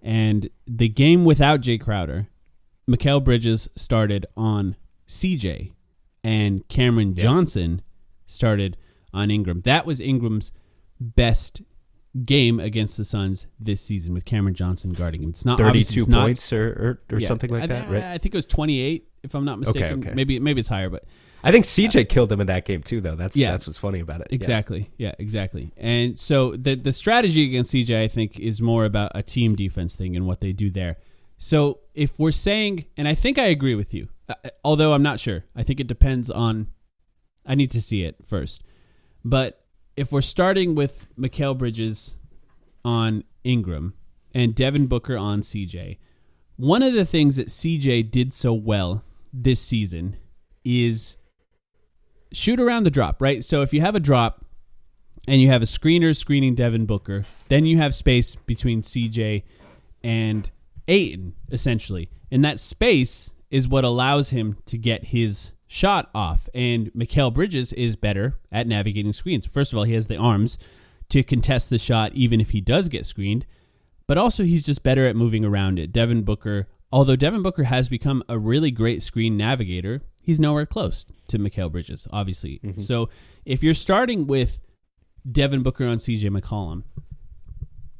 and the game without Jay Crowder, Mikal Bridges started on CJ, and Cameron Johnson started on Ingram. That was Ingram's best game against the Suns this season, with Cameron Johnson guarding him. It's not 32 points or something like that, right? I think it was 28, if I'm not mistaken. Okay. Maybe it's higher, but I think CJ killed him in that game too, though. That's what's funny about it. Exactly. Yeah, exactly. And so the strategy against CJ, I think, is more about a team defense thing and what they do there. So if we're saying, and I think I agree with you, although I'm not sure. I think it depends on, I need to see it first. But if we're starting with Mikal Bridges on Ingram and Devin Booker on CJ, one of the things that CJ did so well this season is shoot around the drop, right? So if you have a drop and you have a screener screening Devin Booker, then you have space between CJ and Ayton, essentially. And that space is what allows him to get his shot off. And Mikal Bridges is better at navigating screens. First of all, he has the arms to contest the shot even if he does get screened. But also he's just better at moving around it. Devin Booker, although Devin Booker has become a really great screen navigator, he's nowhere close to Mikal Bridges, obviously. Mm-hmm. So if you're starting with Devin Booker on CJ McCollum,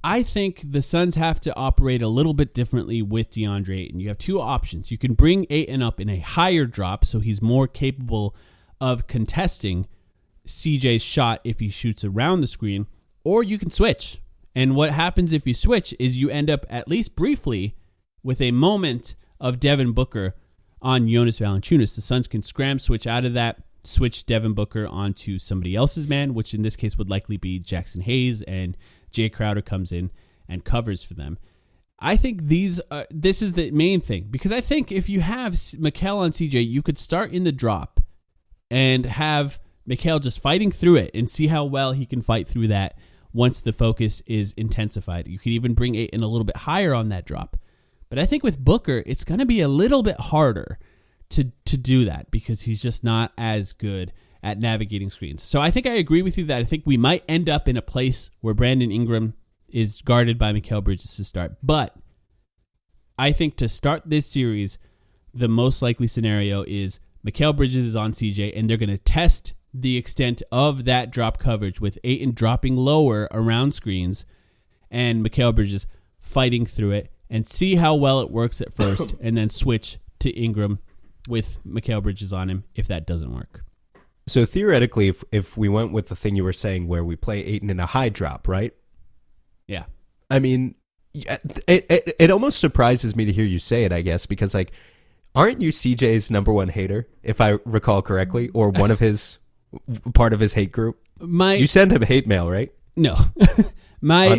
I think the Suns have to operate a little bit differently with DeAndre Ayton. You have two options. You can bring Ayton up in a higher drop so he's more capable of contesting CJ's shot if he shoots around the screen, or you can switch. And what happens if you switch is you end up, at least briefly, with a moment of Devin Booker on Jonas Valanciunas. The Suns can switch out of that, switch Devin Booker onto somebody else's man, which in this case would likely be Jackson Hayes, and Jay Crowder comes in and covers for them. I think this is the main thing, because I think if you have Mikal on CJ, you could start in the drop and have Mikal just fighting through it and see how well he can fight through that once the focus is intensified. You could even bring Ayton a little bit higher on that drop. But I think with Booker, it's going to be a little bit harder to do that because he's just not as good at navigating screens. So I think I agree with you that I think we might end up in a place where Brandon Ingram is guarded by Mikal Bridges to start. But I think to start this series, the most likely scenario is Mikal Bridges is on CJ, and they're going to test the extent of that drop coverage with Ayton dropping lower around screens and Mikal Bridges fighting through it and see how well it works at first and then switch to Ingram with Mikal Bridges on him if that doesn't work. So theoretically, if we went with the thing you were saying where we play Ayton in a high drop, right? Yeah. I mean, it almost surprises me to hear you say it, I guess, because, like, aren't you CJ's number one hater, if I recall correctly, or one of his part of his hate group? You send him hate mail, right? No.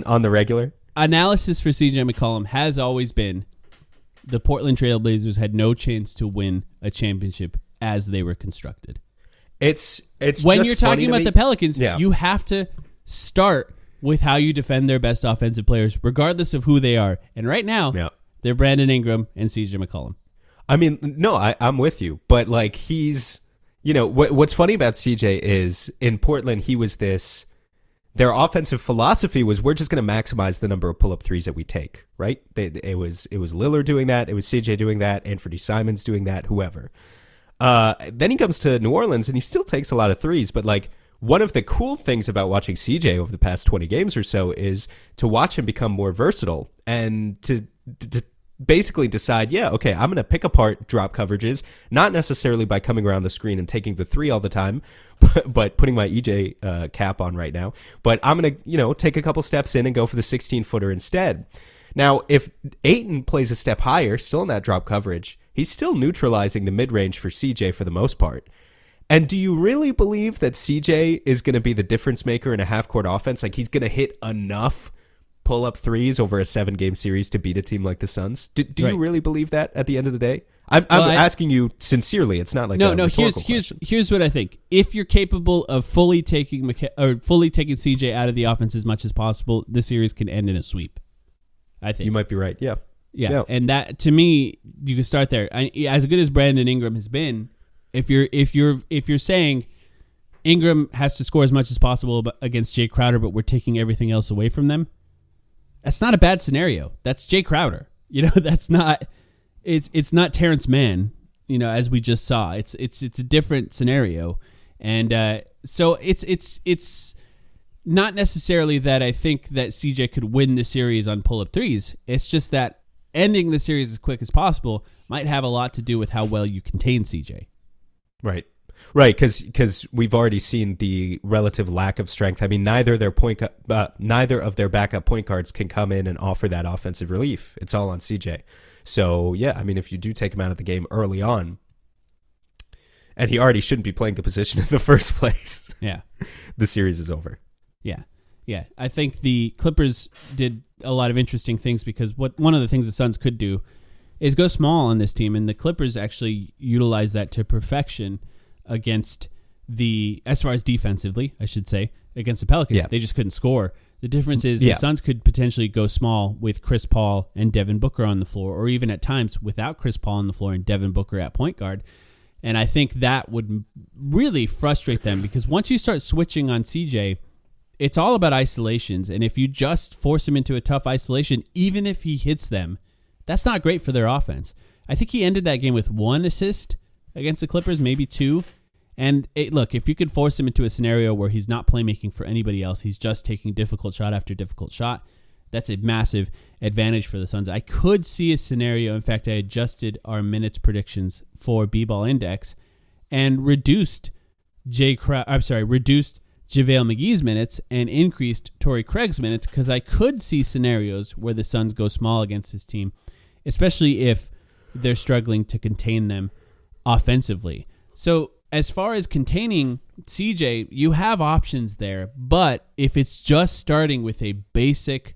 on the regular? Analysis for CJ McCollum has always been the Portland Trailblazers had no chance to win a championship as they were constructed. It's when just you're talking about me. the Pelicans, yeah. You have to start with how you defend their best offensive players, regardless of who they are. And right now, they're Brandon Ingram and CJ McCollum. I mean, no, I'm with you, but like he's, you know, what's funny about CJ is in Portland he was this. Their offensive philosophy was we're just going to maximize the number of pull-up threes that we take, right? It was Lillard doing that, it was CJ doing that, Anthony Simons doing that, whoever. Then he comes to New Orleans and he still takes a lot of threes, but like one of the cool things about watching CJ over the past 20 games or so is to watch him become more versatile and to basically decide, okay, I'm going to pick apart drop coverages, not necessarily by coming around the screen and taking the three all the time, but putting my EJ cap on right now. But I'm going to, take a couple steps in and go for the 16-footer instead. Now, if Ayton plays a step higher, still in that drop coverage, he's still neutralizing the mid-range for CJ for the most part. And do you really believe that CJ is going to be the difference maker in a half-court offense? Like, he's going to hit enough pull-up threes over a 7-game series to beat a team like the Suns? Do you really believe that at the end of the day? I'm asking you sincerely. It's not like here's what I think. If you're capable of fully taking CJ out of the offense as much as possible, this series can end in a sweep. I think you might be right. Yeah. And that, to me, you can start there. As good as Brandon Ingram has been, if you're saying Ingram has to score as much as possible against Jay Crowder, but we're taking everything else away from them, that's not a bad scenario. That's Jay Crowder. That's not. It's not Terrence Mann. As we just saw, it's a different scenario, and so it's not necessarily that I think that CJ could win the series on pull-up threes. It's just that ending the series as quick as possible might have a lot to do with how well you contain CJ. Right, because we've already seen the relative lack of strength. I mean, neither of their backup point guards can come in and offer that offensive relief. It's all on CJ. So, I mean, if you do take him out of the game early on, and he already shouldn't be playing the position in the first place, the series is over. Yeah. I think the Clippers did a lot of interesting things because one of the things the Suns could do is go small on this team, and the Clippers actually utilized that to perfection against as far as defensively, I should say, against the Pelicans. Yeah. They just couldn't score. The difference is the Suns could potentially go small with Chris Paul and Devin Booker on the floor, or even at times without Chris Paul on the floor and Devin Booker at point guard. And I think that would really frustrate them, because once you start switching on CJ, it's all about isolations. And if you just force him into a tough isolation, even if he hits them, that's not great for their offense. I think he ended that game with 1 assist against the Clippers, maybe 2. And look, if you could force him into a scenario where he's not playmaking for anybody else, he's just taking difficult shot after difficult shot, that's a massive advantage for the Suns. I could see a scenario. In fact, I adjusted our minutes predictions for B-Ball Index and reduced JaVale McGee's minutes and increased Torrey Craig's minutes, because I could see scenarios where the Suns go small against this team, especially if they're struggling to contain them offensively. So as far as containing CJ, you have options there, but if it's just starting with a basic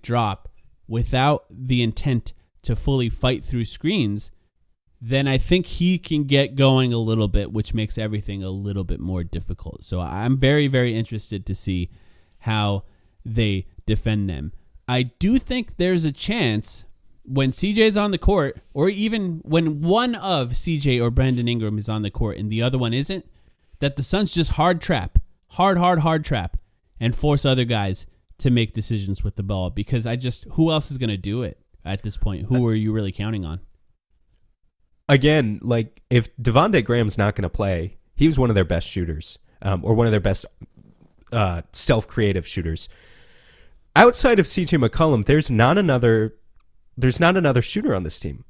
drop without the intent to fully fight through screens, then I think he can get going a little bit, which makes everything a little bit more difficult. So I'm very, very interested to see how they defend them. I do think there's a chance when CJ's on the court, or even when one of CJ or Brandon Ingram is on the court and the other one isn't, that the Suns just hard trap, and force other guys to make decisions with the ball. Because who else is going to do it at this point? Who are you really counting on? Again, like, if Devontae Graham's not going to play, he was one of their best shooters, or one of their best self-creative shooters. Outside of CJ McCollum, there's not another shooter on this team.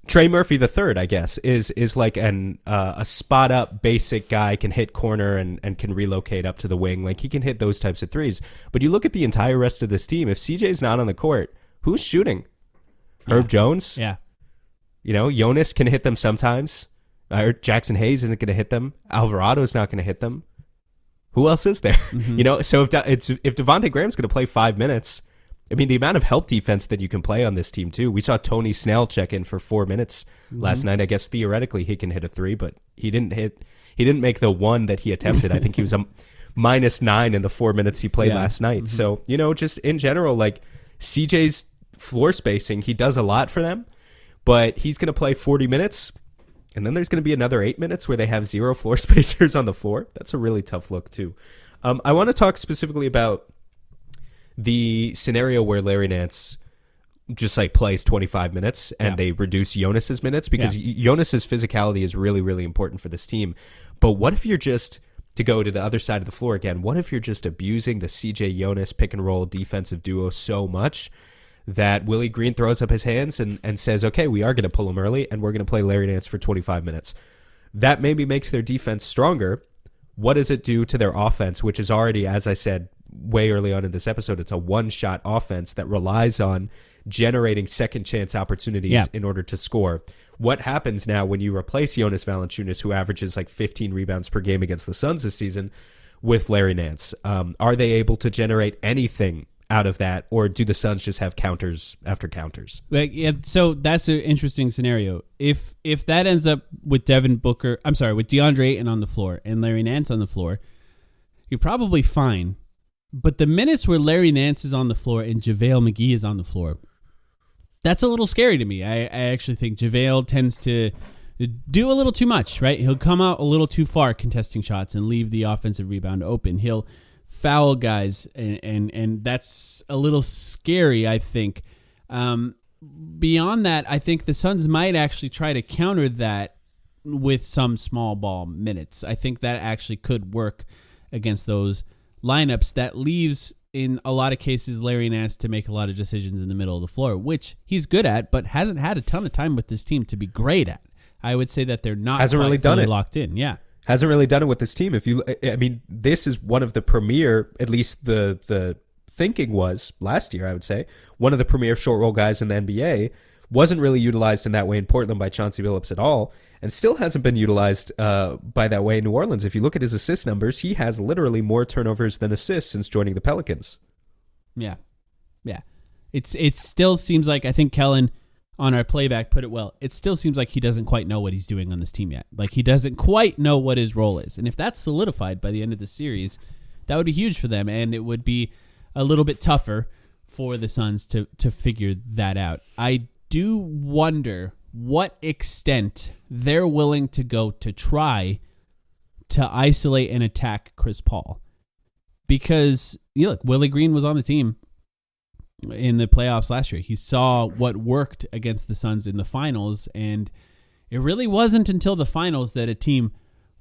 Trey Murphy III, I guess, is like a spot up basic guy, can hit corner and can relocate up to the wing. Like, he can hit those types of threes. But you look at the entire rest of this team, if CJ's not on the court, who's shooting? Herb Jones? Yeah. You know, Jonas can hit them sometimes. Jackson Hayes isn't going to hit them. Alvarado's not going to hit them. Who else is there? Mm-hmm. You know, so if Devontae Graham's going to play 5 minutes, I mean, the amount of help defense that you can play on this team, too. We saw Tony Snell check in for 4 minutes last night. I guess theoretically he can hit a 3, but he didn't make the one that he attempted. I think he was a -9 in the 4 minutes he played last night. Mm-hmm. So, you know, just in general, like, CJ's floor spacing, he does a lot for them, but he's going to play 40 minutes, and then there's going to be another 8 minutes where they have 0 floor spacers on the floor. That's a really tough look, too. I want to talk specifically about the scenario where Larry Nance just like plays 25 minutes and they reduce Jonas's minutes, because Jonas's physicality is really, really important for this team. But what if you're just, to go to the other side of the floor again, what if you're just abusing the CJ Jonas pick and roll defensive duo so much that Willie Green throws up his hands and says, okay, we are going to pull him early and we're going to play Larry Nance for 25 minutes. That maybe makes their defense stronger. What does it do to their offense, which is already, as I said way early on in this episode, it's a one-shot offense that relies on generating second-chance opportunities in order to score. What happens now when you replace Jonas Valanciunas, who averages like 15 rebounds per game against the Suns this season, with Larry Nance? Are they able to generate anything out of that, or do the Suns just have counters after counters? So that's an interesting scenario. If that ends up with with DeAndre Ayton on the floor and Larry Nance on the floor, you're probably fine. But the minutes where Larry Nance is on the floor and JaVale McGee is on the floor, that's a little scary to me. I actually think JaVale tends to do a little too much, right? He'll come out a little too far contesting shots and leave the offensive rebound open. He'll foul guys, and that's a little scary, I think. Beyond that, I think the Suns might actually try to counter that with some small ball minutes. I think that actually could work against those lineups. That leaves, in a lot of cases, Larry Nance to make a lot of decisions in the middle of the floor, which he's good at, but hasn't had a ton of time with this team to be great at. I would say that they're not really fully locked in. Yeah. Hasn't really done it with this team. This is one of the premier, at least the thinking was last year, I would say, one of the premier short roll guys in the NBA. Wasn't really utilized in that way in Portland by Chauncey Billups at all, and still hasn't been utilized by that way in New Orleans. If you look at his assist numbers, he has literally more turnovers than assists since joining the Pelicans. Yeah. It still seems like, I think Kellen on our playback put it well. It still seems like he doesn't quite know what he's doing on this team yet. Like, he doesn't quite know what his role is. And if that's solidified by the end of the series, that would be huge for them, and it would be a little bit tougher for the Suns to figure that out. I do wonder what extent they're willing to go to try to isolate and attack Chris Paul. Because, look, Willie Green was on the team in the playoffs last year. He saw what worked against the Suns in the finals, and it really wasn't until the finals that a team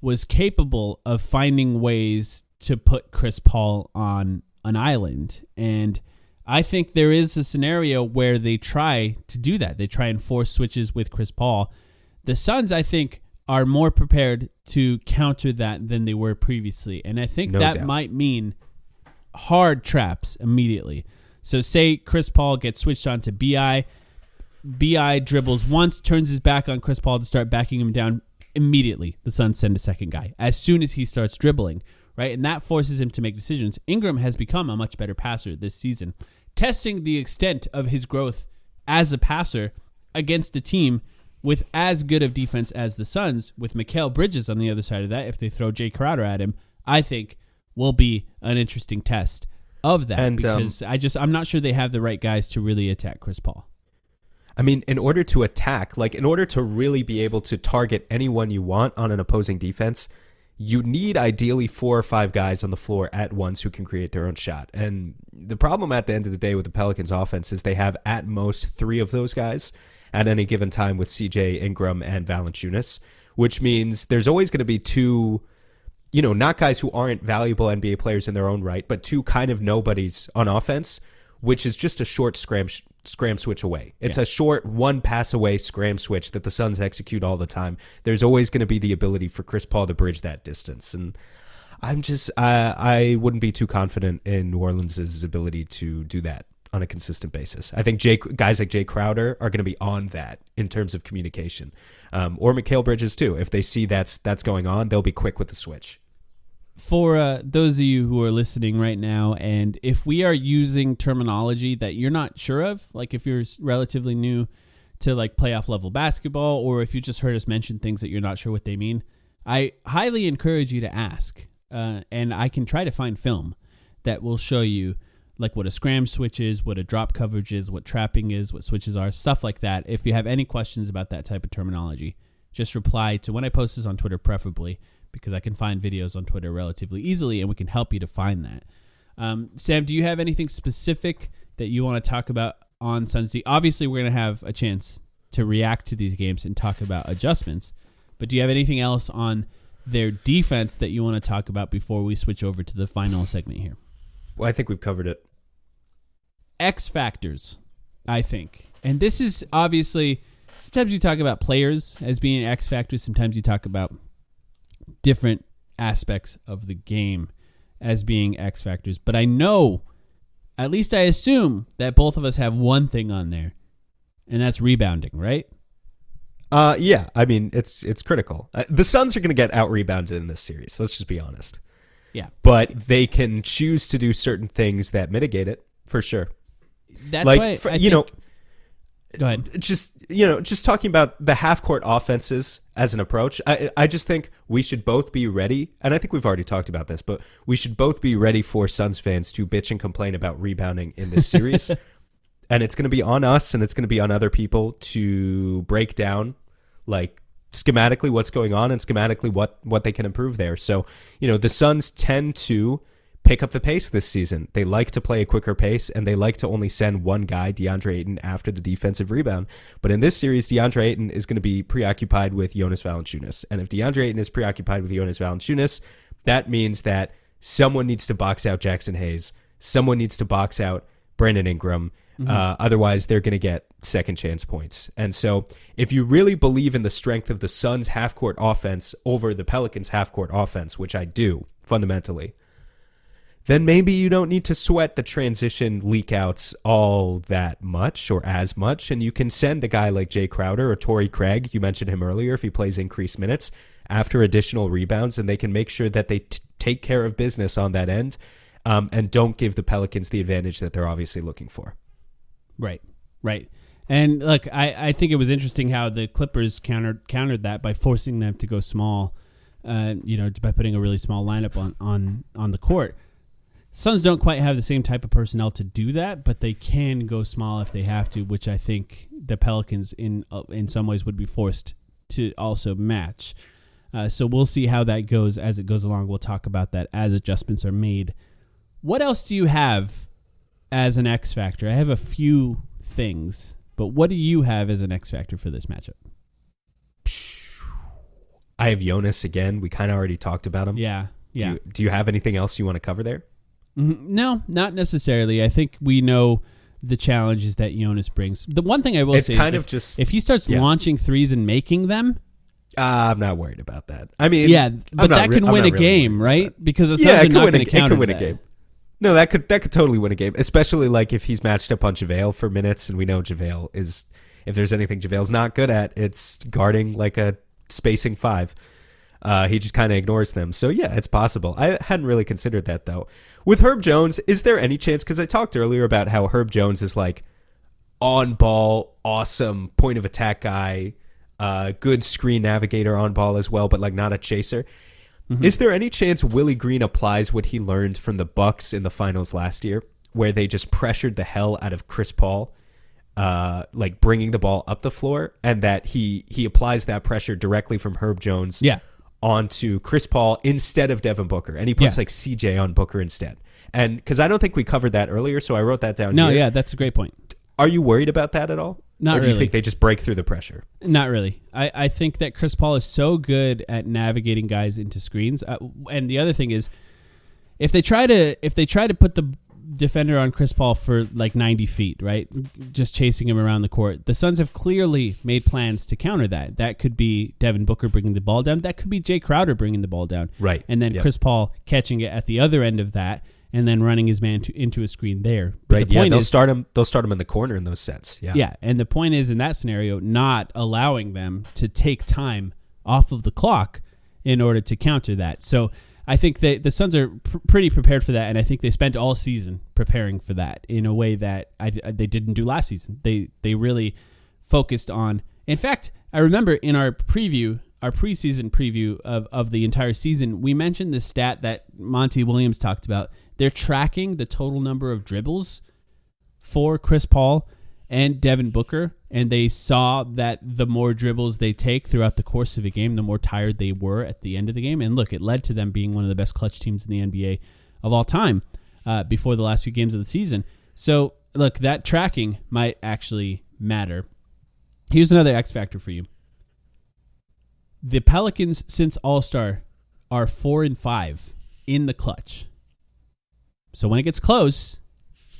was capable of finding ways to put Chris Paul on an island. And I think there is a scenario where they try to do that. They try and force switches with Chris Paul. The Suns, I think, are more prepared to counter that than they were previously. And I think that might mean hard traps immediately. So say Chris Paul gets switched on to B.I. B.I. dribbles once, turns his back on Chris Paul to start backing him down. Immediately, the Suns send a second guy as soon as he starts dribbling, right? And that forces him to make decisions. Ingram has become a much better passer this season, testing the extent of his growth as a passer against a team with as good of defense as the Suns, with Mikal Bridges on the other side of that. If they throw Jay Crowder at him, I think will be an interesting test of that, and because I'm not sure they have the right guys to really attack Chris Paul. I mean, in order to attack, like in order to really be able to target anyone you want on an opposing defense, you need ideally 4 or 5 guys on the floor at once who can create their own shot. And the problem at the end of the day with the Pelicans offense is they have at most 3 of those guys at any given time with CJ, Ingram, and Valanciunas, which means there's always going to be 2, not guys who aren't valuable NBA players in their own right, but 2 kind of nobodies on offense, which is just a short scram switch away. It's a short 1 pass away scram switch that the Suns execute all the time. There's always going to be the ability for Chris Paul to bridge that distance. And I wouldn't be too confident in New Orleans' ability to do that on a consistent basis. I think guys like Jay Crowder are going to be on that in terms of communication. Or Mikal Bridges too. If they see that's going on, they'll be quick with the switch. For those of you who are listening right now, and if we are using terminology that you're not sure of, like if you're relatively new to like playoff level basketball, or if you just heard us mention things that you're not sure what they mean, I highly encourage you to ask. And I can try to find film that will show you like what a scram switch is, what a drop coverage is, what trapping is, what switches are, stuff like that. If you have any questions about that type of terminology, just reply to when I post this on Twitter, preferably, because I can find videos on Twitter relatively easily, and we can help you to find that. Sam, do you have anything specific that you want to talk about on Suns D? Obviously, we're going to have a chance to react to these games and talk about adjustments, but do you have anything else on their defense that you want to talk about before we switch over to the final segment here? Well, I think we've covered it. X factors, I think. And this is obviously, sometimes you talk about players as being X factors, sometimes you talk about different aspects of the game as being X factors. But I know, at least I assume, that both of us have one thing on there, and that's rebounding, right? Yeah. I mean, it's critical. The Suns are going to get out-rebounded in this series. Let's just be honest. Yeah. But they can choose to do certain things that mitigate it, for sure. That's why go ahead. Just talking about the half-court offenses as an approach, I just think we should both be ready, and I think we've already talked about this, but we should both be ready for Suns fans to bitch and complain about rebounding in this series. And it's going to be on us, and it's going to be on other people to break down, like, schematically what's going on and schematically what they can improve there. So, the Suns tend to pick up the pace this season. They like to play a quicker pace, and they like to only send one guy, DeAndre Ayton, after the defensive rebound. But in this series, DeAndre Ayton is going to be preoccupied with Jonas Valanciunas. And if DeAndre Ayton is preoccupied with Jonas Valanciunas, that means that someone needs to box out Jackson Hayes. Someone needs to box out Brandon Ingram. Otherwise, they're going to get second chance points. And so if you really believe in the strength of the Suns' half-court offense over the Pelicans' half-court offense, which I do, fundamentally, then maybe you don't need to sweat the transition leak-outs all that much or as much, and you can send a guy like Jay Crowder or Torrey Craig, you mentioned him earlier, if he plays increased minutes, after additional rebounds, and they can make sure that they take care of business on that end and don't give the Pelicans the advantage that they're obviously looking for. Right. And look, I think it was interesting how the Clippers countered that by forcing them to go small, by putting a really small lineup on the court. Suns don't quite have the same type of personnel to do that, but they can go small if they have to, which I think the Pelicans in some ways would be forced to also match. So we'll see how that goes as it goes along. We'll talk about that as adjustments are made. What else do you have as an X factor? I have a few things, but what do you have as an X factor for this matchup? I have Jonas again. We kind of already talked about him. Yeah. Do you have anything else you want to cover there? No, not necessarily. I think we know the challenges that Jonas brings. The one thing I will say is if he starts launching threes and making them, I'm not worried about that. I mean, but that can win a game, right? Because the Suns are not going to counter that. Game. No, that could totally win a game, especially like if he's matched up on JaVale for minutes, and we know JaVale is, if there's anything JaVale's not good at, it's guarding like a spacing five. He just kind of ignores them. So yeah, it's possible. I hadn't really considered that though. With Herb Jones, is there any chance, because I talked earlier about how Herb Jones is like on ball, awesome point of attack guy, good screen navigator on ball as well, but like not a chaser. Mm-hmm. Is there any chance Willie Green applies what he learned from the Bucks in the finals last year, where they just pressured the hell out of Chris Paul, like bringing the ball up the floor, and that he applies that pressure directly from Herb Jones onto Chris Paul instead of Devin Booker, and he puts like CJ on Booker instead? And because I don't think we covered that earlier, so I wrote that down. That's a great point. Are you worried about that at all? Not really. Or do you think they just break through the pressure? Not really. I think that Chris Paul is so good at navigating guys into screens. And the other thing is, if they try to put the defender on Chris Paul for like 90 feet, right, just chasing him around the court, the Suns have clearly made plans to counter that. That could be Devin Booker bringing the ball down. That could be Jay Crowder bringing the ball down. Right. And then Chris Paul catching it at the other end of that, and then running his man into a screen there. But the point they'll start him in the corner in those sets. Yeah, and the point is, in that scenario, not allowing them to take time off of the clock in order to counter that. So I think that the Suns are pretty prepared for that, and I think they spent all season preparing for that in a way that they didn't do last season. They really focused on. In fact, I remember in our preseason preview of the entire season, we mentioned the stat that Monty Williams talked about. They're tracking the total number of dribbles for Chris Paul and Devin Booker, and they saw that the more dribbles they take throughout the course of a game, the more tired they were at the end of the game. And look, it led to them being one of the best clutch teams in the NBA of all time before the last few games of the season. So, look, that tracking might actually matter. Here's another X factor for you. The Pelicans, since All-Star, are 4-5 in the clutch. So when it gets close,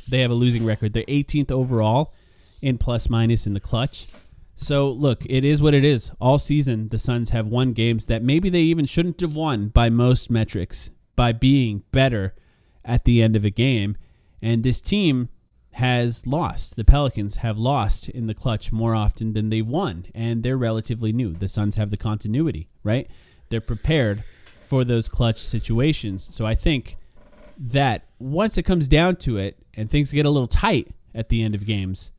they have a losing record. They're 18th overall in plus-minus in the clutch. So, look, it is what it is. All season, the Suns have won games that maybe they even shouldn't have won by most metrics, by being better at the end of a game. And this team has lost. The Pelicans have lost in the clutch more often than they've won, and they're relatively new. The Suns have the continuity, right? They're prepared for those clutch situations. So I think that once it comes down to it and things get a little tight at the end of games,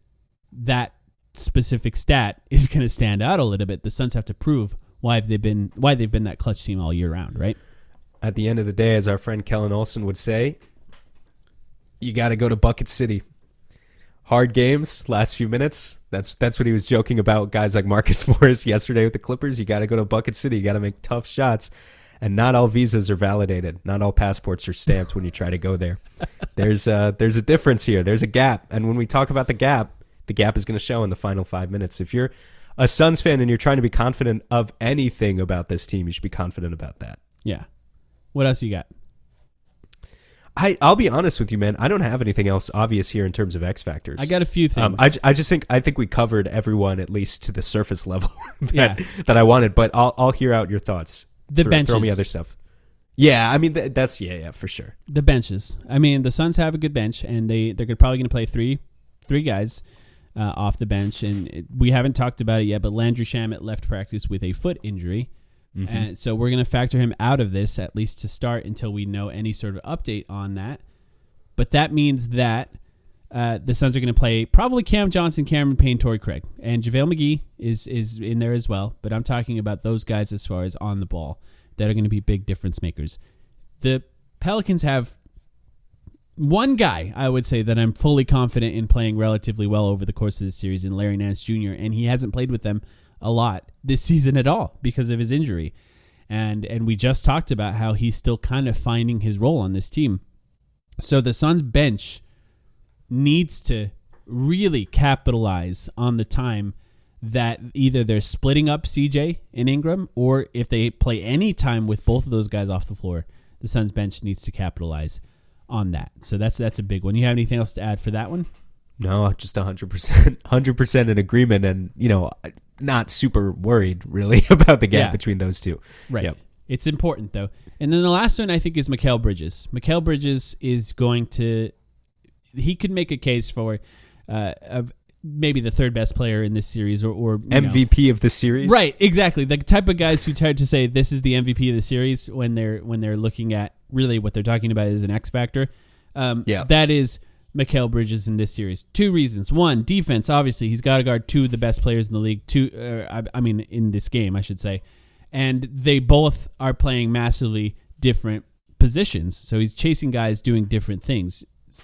that specific stat is going to stand out a little bit. The Suns have to prove why they've been that clutch team all year round, right? At the end of the day, as our friend Kellen Olson would say, you got to go to Bucket City. Hard games, last few minutes. That's what he was joking about guys like Marcus Morris yesterday with the Clippers. You got to go to Bucket City. You got to make tough shots. And not all visas are validated. Not all passports are stamped when you try to go there. There's a difference here. There's a gap. And when we talk about the gap is going to show in the final 5 minutes. If you're a Suns fan and you're trying to be confident of anything about this team, you should be confident about that. Yeah. What else you got? I'll be honest with you, man. I don't have anything else obvious here in terms of X factors. I got a few things. I think we covered everyone at least to the surface level that I wanted. But I'll hear out your thoughts. The benches. Throw me other stuff. Yeah, I mean that's for sure. The benches. I mean, the Suns have a good bench, and they're probably going to play three guys off the bench, and we haven't talked about it yet. But Landry Shamet left practice with a foot injury. Mm-hmm. And so we're going to factor him out of this, at least to start, until we know any sort of update on that. But that means that the Suns are going to play probably Cam Johnson, Cameron Payne, Torrey Craig, and JaVale McGee is in there as well. But I'm talking about those guys as far as on the ball that are going to be big difference makers. The Pelicans have one guy, I would say, that I'm fully confident in playing relatively well over the course of this series in Larry Nance Jr., and he hasn't played with them a lot this season at all because of his injury. And we just talked about how he's still kind of finding his role on this team. So the Suns bench needs to really capitalize on the time that either they're splitting up CJ and Ingram, or if they play any time with both of those guys off the floor, the Suns bench needs to capitalize on that. So that's a big one. You have anything else to add for that one? No, just 100% in agreement, and not super worried really about the gap between those two. Right. Yep. It's important though. And then the last one I think is Mikal Bridges. Mikal Bridges is he could make a case for maybe the third best player in this series or MVP of the series. Right, exactly. The type of guys who try to say this is the MVP of the series when they're looking at really what they're talking about is an X factor. That is Mikal Bridges in this series. Two reasons. One, defense. Obviously, he's got to guard two of the best players in the league. In this game, I should say. And they both are playing massively different positions. So he's chasing guys doing different things.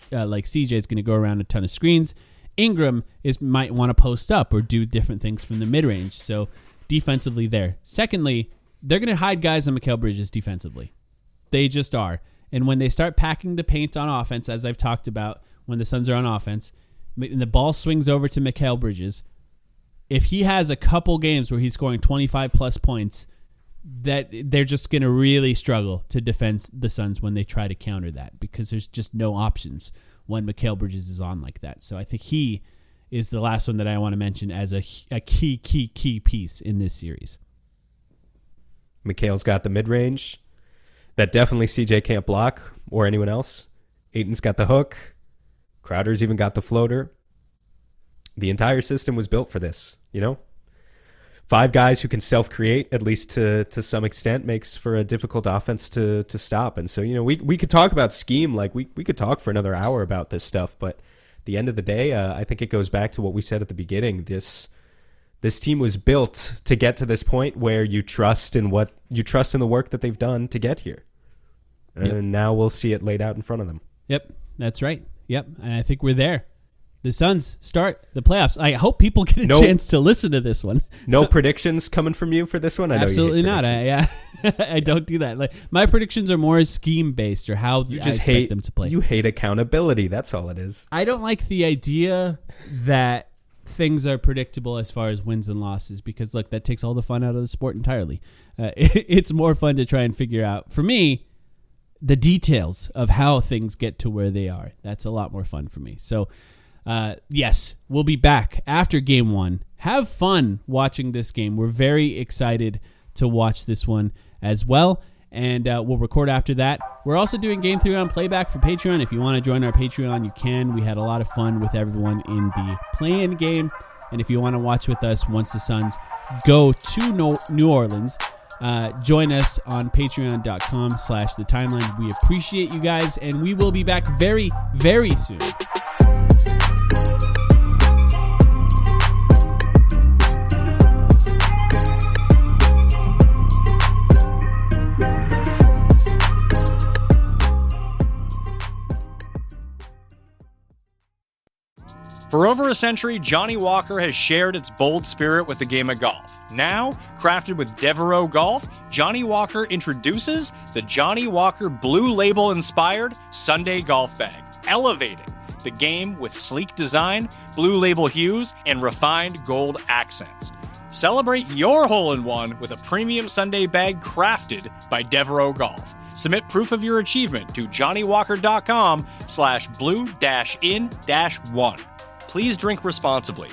Like CJ is going to go around a ton of screens. Ingram might want to post up or do different things from the mid-range. So defensively there. Secondly, they're going to hide guys on Mikal Bridges defensively. They just are. And when they start packing the paint on offense, as I've talked about, when the Suns are on offense, and the ball swings over to Mikal Bridges, if he has a couple games where he's scoring 25-plus points, that they're just going to really struggle to defend the Suns when they try to counter that because there's just no options when Mikal Bridges is on like that. So I think he is the last one that I want to mention as a key piece in this series. Mikal's got the mid-range that definitely CJ can't block or anyone else. Ayton's got the hook. Crowder's even got the floater. The entire system was built for this, 5 guys who can self-create, at least to some extent, makes for a difficult offense to stop. And so, we could talk about scheme, like we could talk for another hour about this stuff, but at the end of the day, I think it goes back to what we said at the beginning. This team was built to get to this point where you trust in the work that they've done to get here. And now we'll see it laid out in front of them. Yep, that's right. Yep, and I think we're there. The Suns start the playoffs. I hope people get a chance to listen to this one. No predictions coming from you for this one? I Absolutely know you hate not. I don't do that. Like my predictions are more scheme-based or how I expect them to play. You hate accountability. That's all it is. I don't like the idea that things are predictable as far as wins and losses because, look, that takes all the fun out of the sport entirely. It's more fun to try and figure out, for me, the details of how things get to where they are. That's a lot more fun for me. So, yes, we'll be back after game 1. Have fun watching this game. We're very excited to watch this one as well. And we'll record after that. We're also doing Game 3 on playback for Patreon. If you want to join our Patreon, you can. We had a lot of fun with everyone in the play-in game. And if you want to watch with us once the Suns go to New Orleans, join us on patreon.com/thetimeline. We appreciate you guys, and we will be back very, very soon. For over a century, Johnny Walker has shared its bold spirit with the game of golf. Now, crafted with Devereaux Golf, Johnny Walker introduces the Johnny Walker Blue Label-inspired Sunday Golf Bag, elevating the game with sleek design, Blue Label hues, and refined gold accents. Celebrate your hole-in-one with a premium Sunday bag crafted by Devereaux Golf. Submit proof of your achievement to johnnywalker.com/blue-in-1. Please drink responsibly.